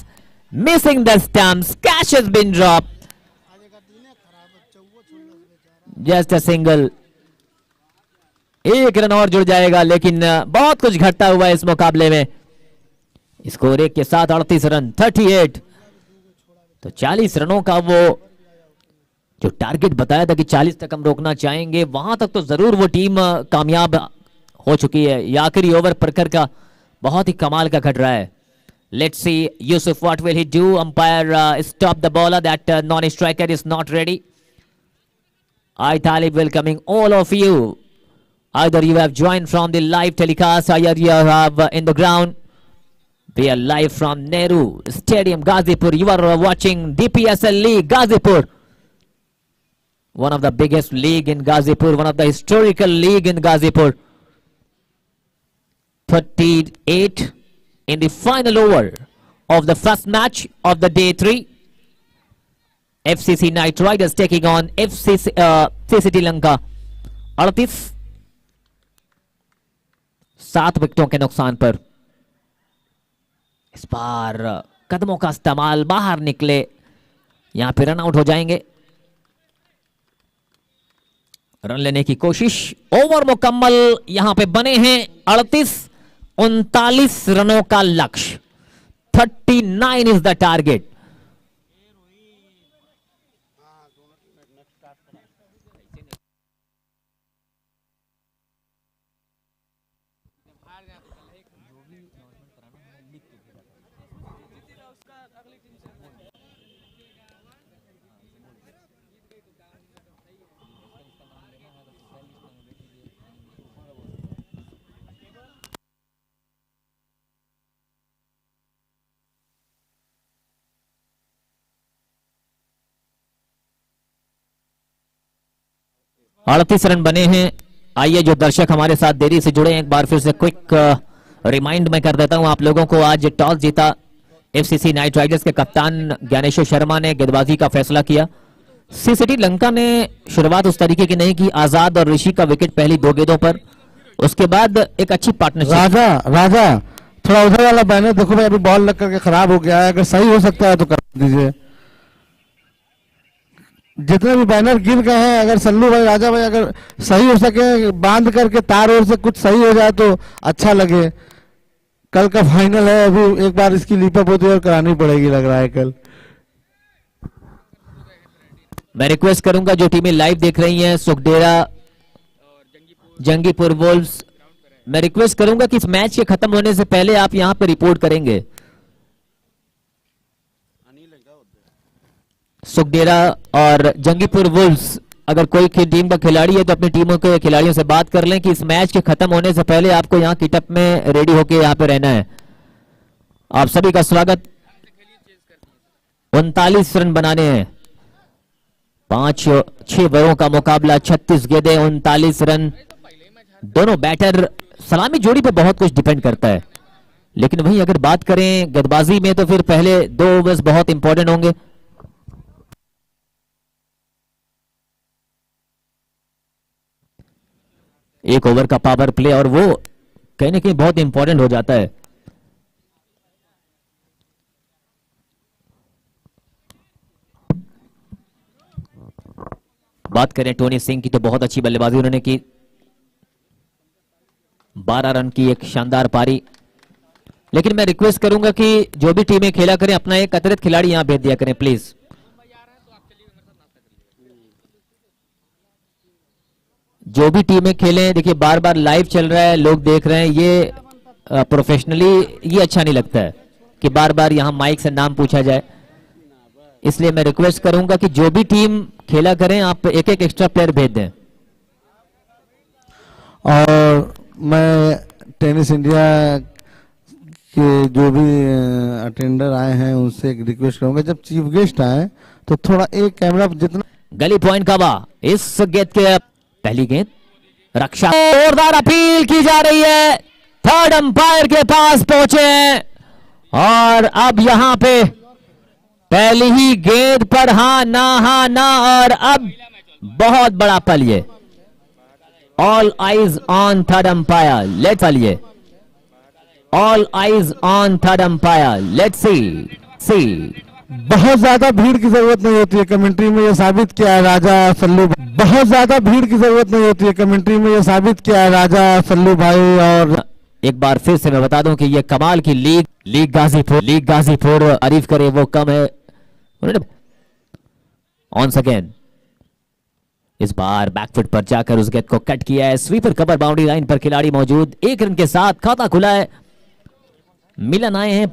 missing the stumps, catch has been dropped. Just a single. 1 run और जुड़ जाएगा, लेकिन बहुत कुछ घटता हुआ है इस मुकाबले में। स्कोर 1 के साथ 38 रन, 38। तो 40 रनों का वो जो टारगेट बताया था कि 40 तक हम रोकना चाहेंगे, वहां तक तो जरूर वो टीम कामयाब हो चुकी है। ये आखिरी ओवर प्रखर का बहुत ही कमाल का घट रहा है। Let's see Yusuf, what will he do. Umpire stop the bowler, that non striker is not ready. I Talib welcoming all of you. Either you have joined from the live telecast or you have in the ground. We are live from Nehru Stadium, Ghazipur. You are watching DPSL League, Ghazipur. One of the biggest league in Ghazipur, one of the historical league in Ghazipur. 38 in the final over of the first match of the day 3. FCC Knight Riders taking on CCT Lanka. 38, 7 विकेटों के नुकसान पर। इस बार कदमों का इस्तेमाल, बाहर निकले, यहां पे रन आउट हो जाएंगे। रन लेने की कोशिश, ओवर मुकम्मल यहां पे बने हैं। 38, 39 रनों का लक्ष्य। 39 इज द टारगेट। अड़तीस रन बने हैं। आइए जो दर्शक हमारे साथ देरी से जुड़े हैं, एक बार फिर से क्विक रिमाइंड मैं कर देता हूं आप लोगों को। आज टॉस जीता एफसीसी नाइट राइडर्स के कप्तान ज्ञानेश्वर शर्मा ने गेंदबाजी का फैसला किया। सीसीटी लंका ने शुरुआत उस तरीके की नहीं की। आजाद और ऋषि का विकेट पहली 2 गेंदों पर, उसके बाद एक अच्छी पार्टनरशिप। राजा थोड़ा उधर वाला बैनर देखो भाई, अभी बॉल लग करके खराब हो गया है। अगर सही हो सकता है तो कर दीजिए। जितने भी बैनर गिर गए हैं, अगर सल्लू भाई, राजा भाई अगर सही हो सके, बांध करके तार ओर से कुछ सही हो जाए तो अच्छा लगे। कल का फाइनल है, अभी एक बार इसकी लीपअप होती है और करानी पड़ेगी लग रहा है कल। मैं रिक्वेस्ट करूंगा जो टीमें लाइव देख रही हैं, सुखडेरा, जंगीपुर वुल्व्स, मैं रिक्वेस्ट करूंगा कि इस मैच के खत्म होने से पहले आप यहां पर रिपोर्ट करेंगे। सुखडेरा और जंगीपुर वुल्व्स, अगर कोई टीम का खिलाड़ी है तो अपनी टीमों के खिलाड़ियों से बात कर लें कि इस मैच के खत्म होने से पहले आपको यहां किटअप में रेडी होके यहां पे रहना है। आप सभी का स्वागत। 39 रन बनाने हैं, 5-6 ओवरों का मुकाबला, 36 गेंदें, 39 रन। दोनों बैटर, सलामी जोड़ी पे बहुत कुछ डिपेंड करता है, लेकिन वहीं अगर बात करें गेंदबाजी में तो फिर पहले 2 ओवर्स बहुत इंपॉर्टेंट होंगे। एक ओवर का पावर प्ले, और वो कहीं ना कहीं बहुत इंपॉर्टेंट हो जाता है। बात करें टोनी सिंह की तो बहुत अच्छी बल्लेबाजी उन्होंने की। 12 रन की एक शानदार पारी। लेकिन मैं रिक्वेस्ट करूंगा कि जो भी टीमें खेला करें, अपना एक अतिरिक्त खिलाड़ी यहां भेज दिया करें प्लीज। जो भी टीमें खेलें, देखिए बार बार लाइव चल रहा है, लोग देख रहे हैं, ये प्रोफेशनली ये अच्छा नहीं लगता है कि बार बार यहाँ माइक से नाम पूछा जाए। इसलिए मैं रिक्वेस्ट करूंगा कि जो भी टीम खेला करें, आप एक एक एक्स्ट्रा प्लेयर भेज दें। और मैं टेनिस इंडिया के जो भी अटेंडर आए हैं उनसे एक रिक्वेस्ट करूंगा, जब चीफ गेस्ट आए तो थोड़ा एक कैमरा जितना गली पॉइंट का बा इस गेंद के पहली गेंद रक्षा, जोरदार अपील की जा रही है, थर्ड अंपायर के पास पहुंचे हैं और अब यहां पे पहली ही गेंद पर हाँ ना और अब बहुत बड़ा पल ये। All eyes on third umpire, let's चलिए, all eyes on third umpire, let's see. बहुत ज्यादा भीड़ की जरूरत नहीं होती है, कमेंट्री में ये साबित किया है राजा सल्लू। बहुत ज्यादा भीड़ की जरूरत नहीं होती है, कमेंट्री में ये साबित किया है राजा सल्लू भाई। और एक बार फिर से मैं बता दूं कि ये कमाल की लीग गाजीपुर तारीफ करे वो कम है। ऑन सेकेंड, इस बार बैकफुट पर जाकर उस गेंद को कट किया है, स्वीपर कवर, बाउंड्री लाइन पर खिलाड़ी मौजूद, 1 रन के साथ खाता खुला है। मिलन आए हैं,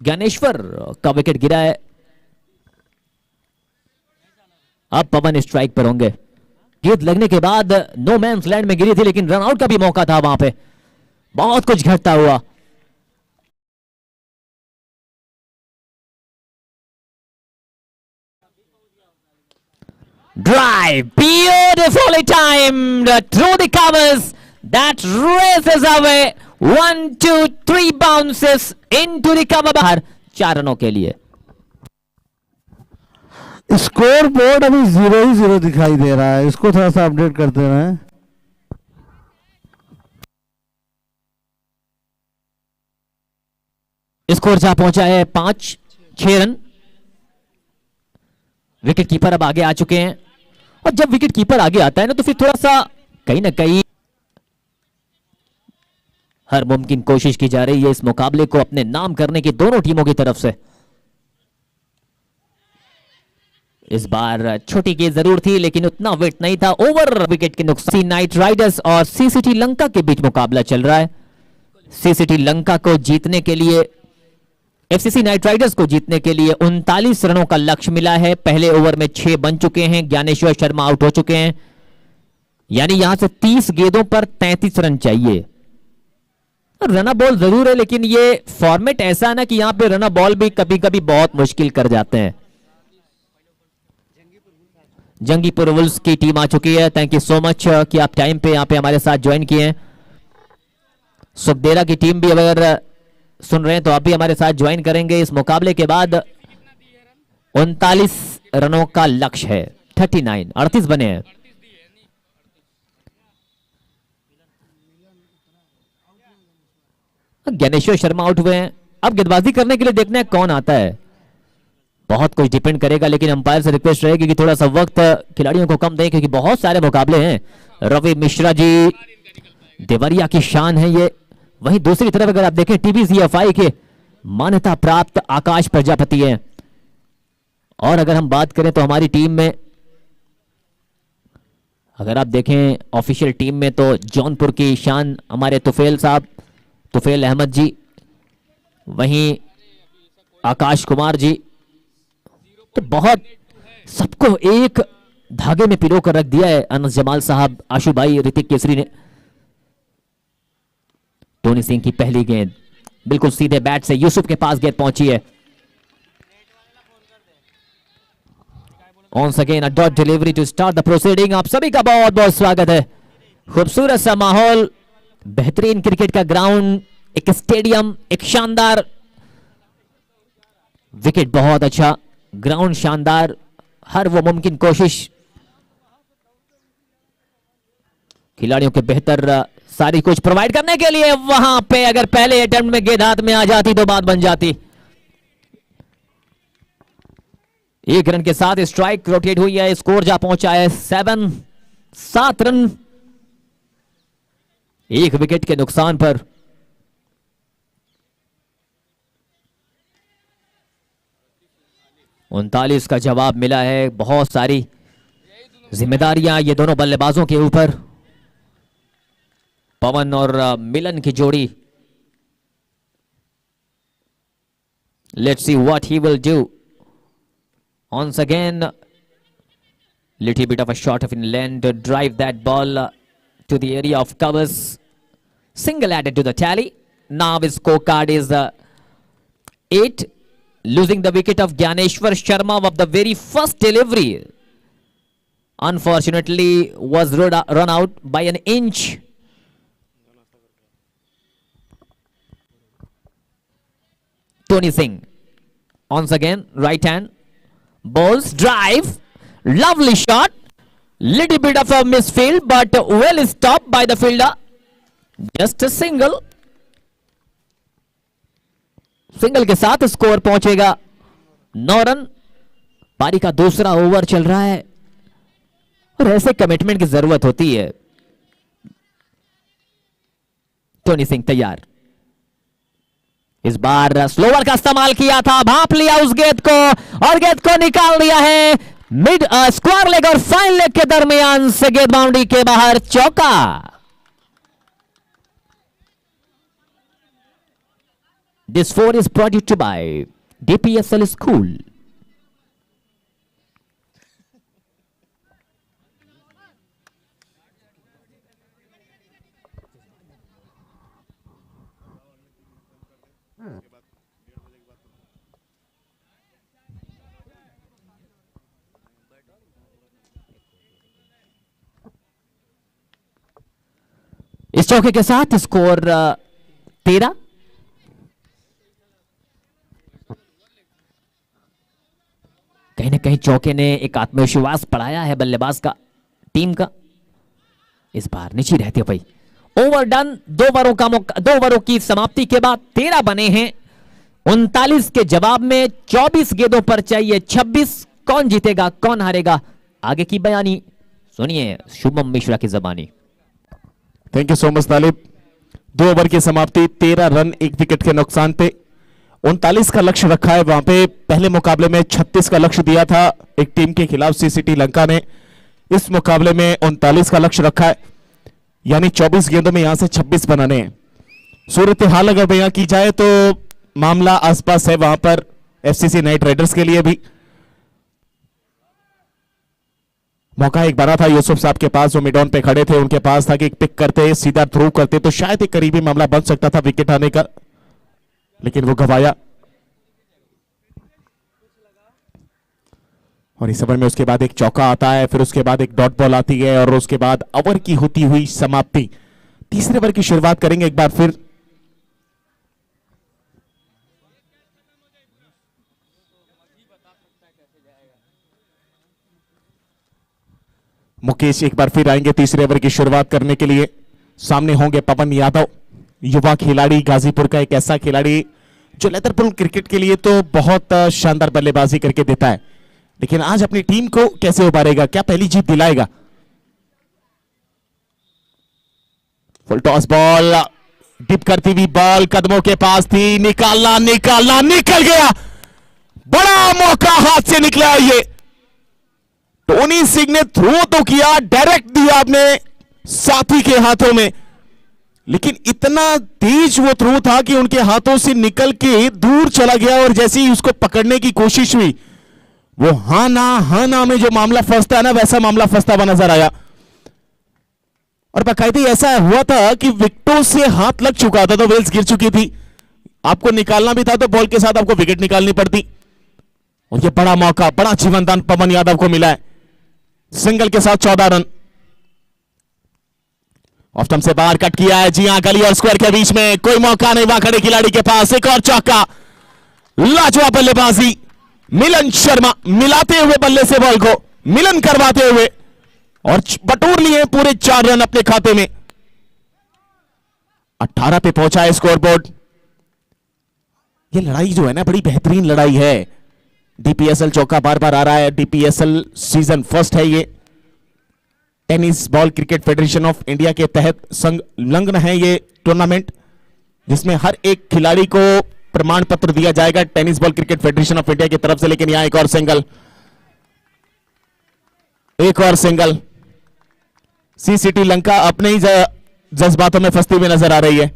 ज्ञानेश्वर का विकेट गिरा है, अब पवन स्ट्राइक पर होंगे। गेंद लगने के बाद नो मैंस लैंड में गिरी थी, लेकिन रन आउट का भी मौका था वहां पे, बहुत कुछ घटता हुआ। Drive, beautifully timed through the covers, that races away, 1, 2, 3 bounces into the cover, बाहर 4 रनों के लिए। स्कोर बोर्ड अभी 0 दिखाई दे रहा है, इसको थोड़ा सा अपडेट करते रहें। स्कोर जा पहुंचा है 5-6 रन। विकेट कीपर अब आगे आ चुके हैं, और जब विकेट कीपर आगे आता है ना, तो फिर थोड़ा सा कहीं ना कहीं हर मुमकिन कोशिश की जा रही है इस मुकाबले को अपने नाम करने की दोनों टीमों की तरफ से। इस बार छोटी गेंद जरूर थी, लेकिन उतना वेट नहीं था, ओवर विकेट के नुकसान। नाइट राइडर्स और सीसीटी लंका के बीच मुकाबला चल रहा है। सीसीटी लंका को जीतने के लिए, एफसीसी नाइट राइडर्स को जीतने के लिए 39 रनों का लक्ष्य मिला है। पहले ओवर में 6 बन चुके हैं, ज्ञानेश्वर शर्मा आउट हो चुके हैं, यानी यहां से 30 गेंदों पर 33 रन चाहिए। रना बॉल जरूर है, लेकिन ये फॉर्मेट ऐसा ना कि यहां पे रना बॉल भी कभी कभी बहुत मुश्किल कर जाते हैं। जंगीपुर वुल्स की टीम आ चुकी है, थैंक यू सो मच कि आप टाइम पे यहां पे हमारे साथ ज्वाइन किए हैं। सुखदेरा की टीम भी अगर सुन रहे हैं तो आप भी हमारे साथ ज्वाइन करेंगे। इस मुकाबले के बाद 39 रनों का लक्ष्य है, 38 बने हैं। ज्ञानेश्वर शर्मा आउट हुए हैं, अब गेंदबाजी करने के लिए देखना है कौन आता है। बहुत कुछ डिपेंड करेगा, लेकिन अंपायर से रिक्वेस्ट रहेगी कि थोड़ा सा वक्त खिलाड़ियों को कम दें, क्योंकि बहुत सारे मुकाबले हैं। रवि मिश्रा जी देवरिया की शान है ये। वहीं दूसरी तरफ अगर आप देखें टीबीसीएफआई के मान्यता प्राप्त आकाश प्रजापति हैं। और अगर हम बात करें तो हमारी टीम में अगर आप देखें ऑफिशियल टीम में, तो जौनपुर की शान हमारे तुफेल साहब, तुफेल अहमद जी, वहीं आकाश कुमार जी, तो बहुत सबको एक धागे में पिरो कर रख दिया है अनस जमाल साहब, आशु भाई, ऋतिक केसरी ने। टोनी सिंह की पहली गेंद बिल्कुल सीधे बैट से यूसुफ के पास गेंद पहुंची है। On again a dot delivery to start the proceeding. आप सभी का बहुत बहुत स्वागत है। खूबसूरत सा माहौल, बेहतरीन क्रिकेट का ग्राउंड, एक स्टेडियम, एक शानदार विकेट, बहुत अच्छा ग्राउंड, शानदार, हर वो मुमकिन कोशिश खिलाड़ियों के बेहतर सारी कुछ प्रोवाइड करने के लिए। वहां पे अगर पहले अटेम्प्ट में गेंद हाथ में आ जाती तो बात बन जाती। 1 रन के साथ स्ट्राइक रोटेट हुई है, स्कोर जा पहुंचा है 7 रन, 1 विकेट के नुकसान पर। उनतालीस का जवाब मिला है, बहुत सारी जिम्मेदारियां ये दोनों बल्लेबाजों के ऊपर, पवन और मिलन की जोड़ी। Let's see what he will do. Once again, little bit of a shot of inland to drive that ball to the area of covers. Single added to the tally. Now his scorecard is 8. Losing the wicket of Gyaneshwar Sharma of the very first delivery. Unfortunately, was run out by an inch. Tony Singh. Once again, right hand. Bowls, drive, lovely shot, little bit of a misfield but well stopped by the fielder. Just a single के साथ score पहुंचेगा 9 run. पारी का दूसरा over चल रहा है और ऐसे कमिटमेंट की जरूरत होती है। टोनी सिंह तैयार, इस बार स्लोवर का इस्तेमाल किया था, भांप लिया उस गेंद को और गेंद को निकाल दिया है मिड स्क्वायर लेग और फाइन लेग के दरमियान से, गेंद बाउंड्री के बाहर, चौका। This 4 is produced by DPSL school. इस चौके के साथ स्कोर 13। कहीं ना कहीं चौके ने एक आत्मविश्वास बढ़ाया है बल्लेबाज का, टीम का। इस बार नीचे रहते भाई, ओवर डन। 2 ओवरों का मौका, 2 ओवरों की समाप्ति के बाद 13 बने हैं। 39 के जवाब में 24 गेंदों पर चाहिए 26। कौन जीतेगा कौन हारेगा, आगे की बयानी सुनिए शुभम मिश्रा की जबानी। Thank you so much Talib. 2 over की समाप्ति, 13 रन 1 विकेट के नुकसान पे। 39 का लक्ष्य रखा है वहां पे। पहले मुकाबले में 36 का लक्ष्य दिया था एक टीम के खिलाफ सीसीटी लंका ने। इस मुकाबले में 39 का लक्ष्य रखा है, यानी 24 गेंदों में यहां से 26 बनाने हैं। सूरत हाल अगर बयां की जाए तो मामला आसपास है वहां पर एफसीसी नाइट राइडर्स के लिए भी। मौका एक बना था यूसुफ साहब के पास, वो मिड ऑन पे खड़े थे, उनके पास था कि एक पिक करते सीधा थ्रू करते तो शायद एक करीबी मामला बन सकता था विकेट आने का, लेकिन वो गवाया। और इस ओवर में उसके बाद एक चौका आता है, फिर उसके बाद एक डॉट बॉल आती है और उसके बाद ओवर की होती हुई समाप्ति। तीसरे ओवर की शुरुआत करेंगे एक बार फिर। मुकेश एक बार फिर आएंगे तीसरे ओवर की शुरुआत करने के लिए। सामने होंगे पवन यादव, युवा खिलाड़ी, गाजीपुर का एक ऐसा खिलाड़ी जो लेदरपुर क्रिकेट के लिए तो बहुत शानदार बल्लेबाजी करके देता है, लेकिन आज अपनी टीम को कैसे उभारेगा, क्या पहली जीत दिलाएगा। फुल टॉस बॉल, डिप करती हुई बॉल कदमों के पास थी, निकालना निकालना निकल गया, बड़ा मौका हाथ से निकला ये। टोनी सिंह ने थ्रो तो किया, डायरेक्ट दिया अपने साथी के हाथों में, लेकिन इतना तेज वो थ्रो था कि उनके हाथों से निकल के दूर चला गया और जैसे ही उसको पकड़ने की कोशिश हुई, वो हाँ ना में जो मामला फंसता है ना, वैसा मामला फंसता हुआ नजर आया। और बाकायदे ऐसा हुआ था कि विकेटों से हाथ लग चुका था, तो वेल्स गिर चुकी थी, आपको निकालना भी था तो बॉल के साथ आपको विकेट निकालनी पड़ती। और ये बड़ा मौका, बड़ा जीवनदान पवन यादव को मिला है, सिंगल के साथ 14 रन। ऑफ स्टंप से बाहर कट किया है, जी हां, गली और स्क्वायर के बीच में कोई मौका नहीं वहां खड़े खिलाड़ी के पास। एक और चौका, लाजवाब बल्लेबाजी, मिलन शर्मा मिलाते हुए बल्ले से बॉल को मिलन करवाते हुए और बटोर लिए पूरे 4 रन अपने खाते में। 18 पे पहुंचा है स्कोर बोर्ड। ये लड़ाई जो है ना, बड़ी बेहतरीन लड़ाई है। डीपीएसएल चौका बार बार आ रहा है, डीपीएसएल सीजन फर्स्ट है ये। Tennis ball cricket federation of India के तहत संलग्न है ये टूर्नामेंट, जिसमें हर एक खिलाड़ी को प्रमाण पत्र दिया जाएगा tennis ball cricket federation of India की तरफ से। लेकिन यहां एक और सिंगल, एक और सिंगल। सीसीटी लंका अपने ही जज्बातों में फंसती हुई नजर आ रही है।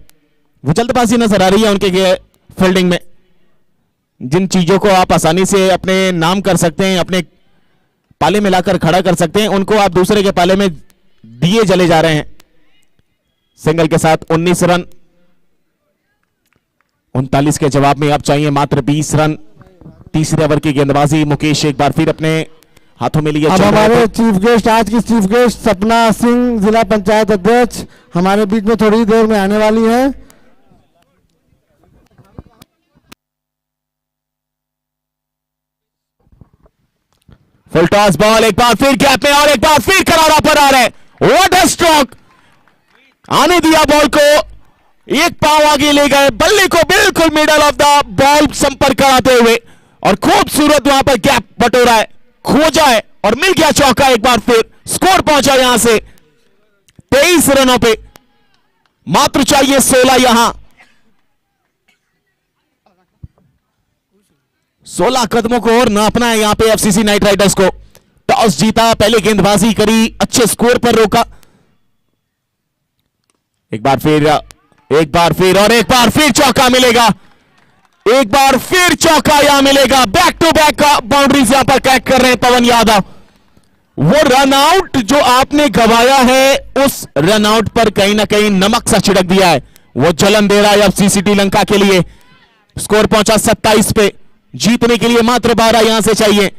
वो जल्दबाजी नजर आ रही है उनके फील्डिंग में। जिन चीजों को आप आसानी से अपने नाम कर सकते हैं, अपने पाले में लाकर खड़ा कर सकते हैं, उनको आप दूसरे के पाले में दिए चले जा रहे हैं। सिंगल के साथ 19 रन। 39 के जवाब में अब चाहिए मात्र 20 रन। तीसरे ओवर की गेंदबाजी मुकेश एक बार फिर अपने हाथों में लिए अब चल रहे हमारे थे। चीफ गेस्ट, आज की चीफ गेस्ट सपना सिंह, जिला पंचायत अध्यक्ष, हमारे बीच में थोड़ी देर में आने वाली है। फुल टॉस बॉल, एक बार फिर गैप में और एक बार फिर करारा पर आ रहे। What a stroke! आने दिया बॉल को, एक पांव आगे ले गए, बल्ले को बिल्कुल मिडल ऑफ द बॉल संपर्क कराते हुए, और खूबसूरत वहां पर गैप बटोरा है, खोजा है और मिल गया चौका। एक बार फिर स्कोर पहुंचा यहां से 23 रनों पे। मात्र चाहिए 16 यहां। 16 कदमों को और नापना है यहां पे एफसीसी नाइट राइडर्स को। टॉस जीता, पहले गेंदबाजी करी, अच्छे स्कोर पर रोका। एक बार फिर और एक बार फिर चौका मिलेगा। एक बार फिर चौका यहां मिलेगा। बैक टू बैक बाउंड्रीज यहां पर क्रैक कर रहे हैं पवन यादव। वो रन आउट जो आपने गवाया है, उस रन आउट पर कहीं ना कहीं नमक सा छिड़क दिया है। वो जलन दे रहा है अब सीसीटी लंका के लिए। स्कोर पहुंचा 27 पे। जीतने के लिए मात्र 12 यहां से चाहिए।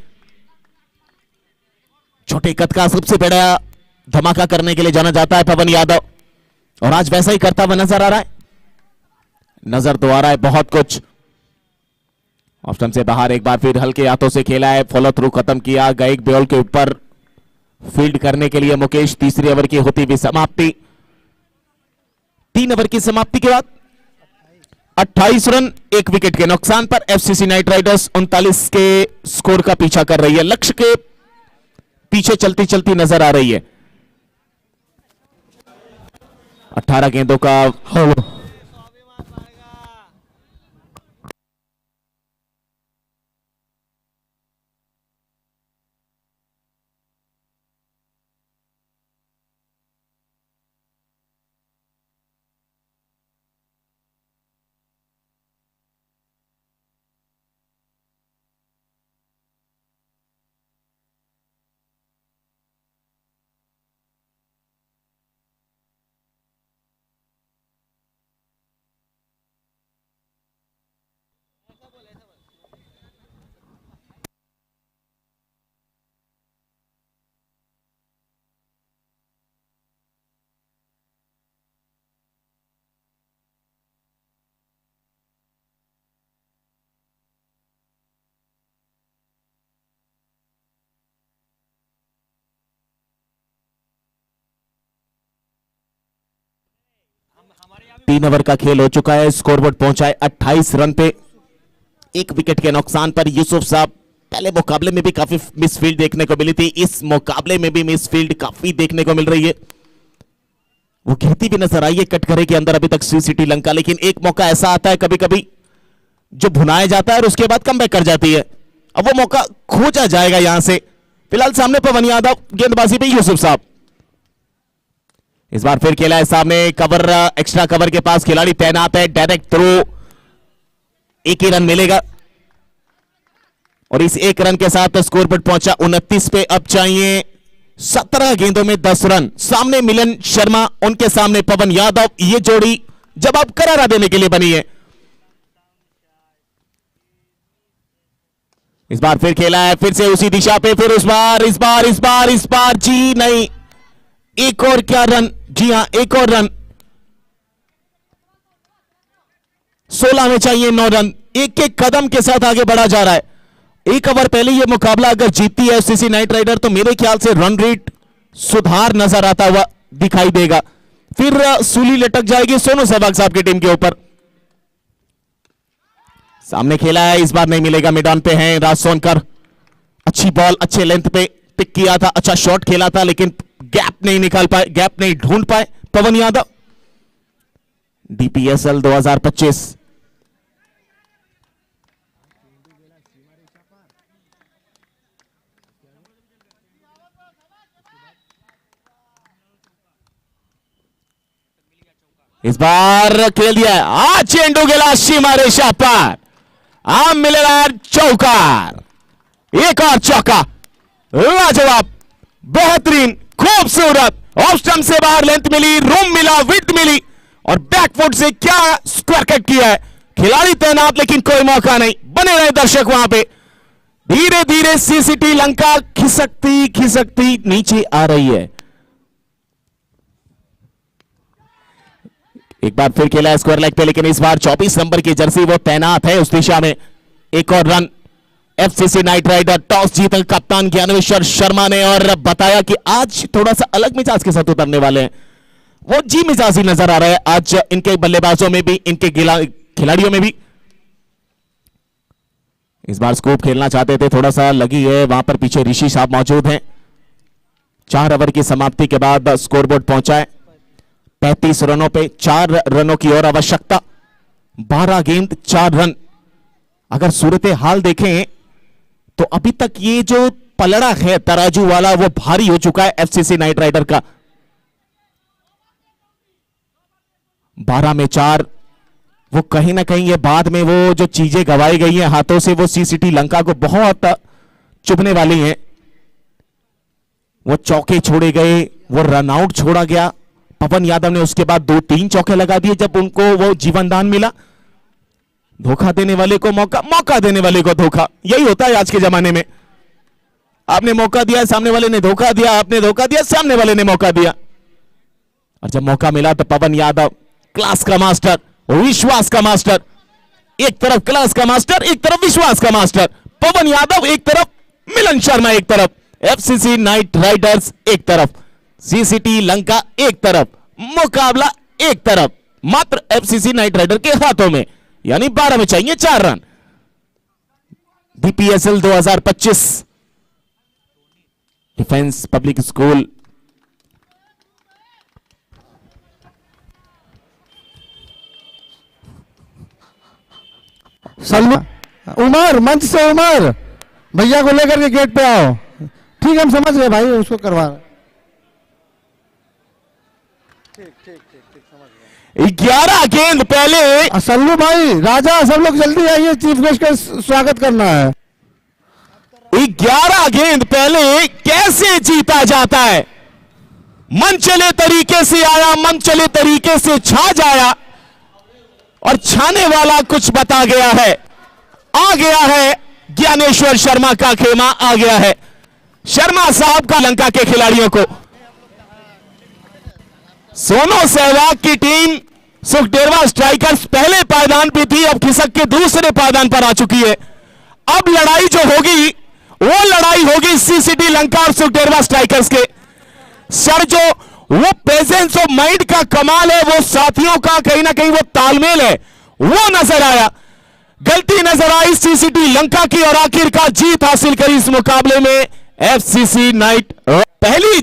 छोटे कद का सबसे बड़ा धमाका करने के लिए जाना जाता है पवन यादव, और आज वैसा ही करता हुआ नजर आ रहा है। नजर तो आ रहा है बहुत कुछ। ऑप्शन से बाहर एक बार फिर हल्के हाथों से खेला है, फॉलो थ्रू खत्म किया। गए बॉल के ऊपर फील्ड करने के लिए मुकेश। तीसरे ओवर की होती हुई समाप्ति। 3 ओवर की समाप्ति के बाद 28 रन, 1 विकेट के नुकसान पर एफसीसी नाइट राइडर्स 39 के स्कोर का पीछा कर रही है। लक्ष्य के पीछे चलती चलती नजर आ रही है। 18 गेंदों का तीन ओवर का खेल हो चुका है। स्कोरबोर्ड पहुंचा है 28 रन पे, 1 विकेट के नुकसान पर। यूसुफ साहब, पहले मुकाबले में भी काफी मिसफील्ड देखने को मिली थी, इस मुकाबले में भी मिसफील्ड काफी देखने को मिल रही है। वो गिरती भी नजर आई है कटघरे के अंदर अभी तक सीसीटी लंका, लेकिन एक मौका ऐसा आता है कभी कभी जो भुनाया जाता है और उसके बाद कमबैक कर जाती है। अब वो मौका खोजा जाएगा यहां से। फिलहाल सामने पवन यादव, गेंदबाजी पे यूसुफ साहब। इस बार फिर खेला है सामने, कवर, एक्स्ट्रा कवर के पास खिलाड़ी तैनात है। डायरेक्ट थ्रो, 1 ही रन मिलेगा और इस 1 रन के साथ स्कोर पर पहुंचा 29 पे। अब चाहिए 17 गेंदों में 10 रन। सामने मिलन शर्मा, उनके सामने पवन यादव। ये जोड़ी जवाब करारा देने के लिए बनी है। इस बार फिर खेला है, फिर से उसी दिशा पे, फिर इस बार जी नहीं, एक और क्या रन, जी हां एक और रन। 16 में चाहिए 9 रन। एक एक कदम के साथ आगे बढ़ा जा रहा है। 1 ओवर पहले यह मुकाबला अगर जीतती है एफसीसी नाइट राइडर तो मेरे ख्याल से रन रेट सुधार नजर आता हुआ दिखाई देगा। फिर सूली लटक जाएगी सोनू सहवाग साहब की टीम के ऊपर। सामने खेला है, इस बार नहीं मिलेगा। मिड ऑन पे हैं राज सोनकर। अच्छी बॉल, अच्छे लेंथ पे पिक किया था, अच्छा शॉट खेला था, लेकिन गैप नहीं निकाल पाए, गैप नहीं ढूंढ पाए पवन यादव। डीपीएसएल 2025 1 इस बार खेल दिया है, आज चेंडू गेला सीमा रेषा पार, आम मिलेला चौकार, एक और चौका, लाजवाब, बेहतरीन, खूबसूरत, ऑफ स्टंप से बाहर लेंथ मिली, रूम मिला, विड्थ मिली और बैकफुट से क्या स्क्वायर कट किया है। खिलाड़ी तैनात लेकिन कोई मौका नहीं, बने रहे दर्शक वहां पे। धीरे धीरे सीसीटी लंका खिसकती खिसकती नीचे आ रही है। एक बार फिर खेला स्क्वायर लेग पे, लेकिन इस बार 24 नंबर की जर्सी वो तैनात है उस दिशा में। एक और run FCC knight rider, toss जीत कप्तान ज्ञानेश्वर शर्मा ने और बताया कि आज थोड़ा सा अलग मिजाज के साथ उतरने वाले हैं। वो जी मिजाजी नजर आ रहा है आज इनके बल्लेबाजों में भी, इनके खिलाड़ियों में भी। इस बार स्कूप खेलना चाहते थे, थोड़ा सा लगी है, वहां पर पीछे ऋषि साहब मौजूद हैं। 4 ओवर की समाप्ति के बाद स्कोरबोर्ड पहुंचा है 35 रनों पे, 4 रनों की और आवश्यकता, 12 गेंद 4 रन। अगर सूरत हाल देखें तो अभी तक ये जो पलड़ा है तराजू वाला वो भारी हो चुका है एफसीसी नाइट राइडर का। 12 में 4, वो कहीं ना कहीं ये बाद में वो जो चीजें गवाई गई हैं हाथों से, वो सीसीटी लंका को बहुत चुभने वाली हैं। वो चौके छोड़े गए, वो रनआउट छोड़ा गया। पवन यादव ने उसके बाद 2-3 चौके लगा दिए जब उनको वो जीवन दान मिला। धोखा देने वाले को मौका, मौका देने वाले को धोखा, यही होता है आज के जमाने में। आपने मौका दिया, सामने वाले ने धोखा दिया, आपने धोखा दिया, सामने वाले ने मौका दिया। और जब मौका मिला तो पवन यादव क्लास का मास्टर, विश्वास का मास्टर, एक तरफ क्लास का मास्टर, एक तरफ विश्वास का मास्टर। पवन यादव एक तरफ, मिलन शर्मा एक तरफ, एफसीसी नाइट राइडर्स एक तरफ, सीसीटी लंका एक तरफ, मुकाबला एक तरफ, मात्र एफसीसी नाइट राइडर के हाथों में। यानी 12 में चाहिए 4 रन। BPSL 2025 defence public school Salman, Umar मंच से, उमर भैया को लेकर के गेट पे आओ। ठीक, हम समझ गए भाई, उसको करवा रहे। 11 गेंद पहले, सल्लू भाई, राजा, सब लोग जल्दी आइए, चीफ गेस्ट का स्वागत करना है। 11 गेंद पहले कैसे जीता जाता है। मन चले तरीके से आया, मन चले तरीके से छा जाया और छाने वाला कुछ बता गया है। आ गया है ज्ञानेश्वर शर्मा का खेमा, आ गया है शर्मा साहब का लंका के खिलाड़ियों को। सोनू सहवाग की टीम सुखदेरवा स्ट्राइकर्स पहले पायदान पे थी, अब खिसक के दूसरे पायदान पर आ चुकी है। अब लड़ाई जो होगी वो लड़ाई होगी सीसीटी लंका और सुखदेरवा स्ट्राइकर्स के। सर, जो वो प्रेजेंस ऑफ माइंड का कमाल है, वो साथियों का कहीं ना कहीं वो तालमेल है, वो नजर आया। गलती नजर आई सीसीटी लंका की और आखिरकार जीत हासिल करी इस मुकाबले में एफसीसी नाइट। पहली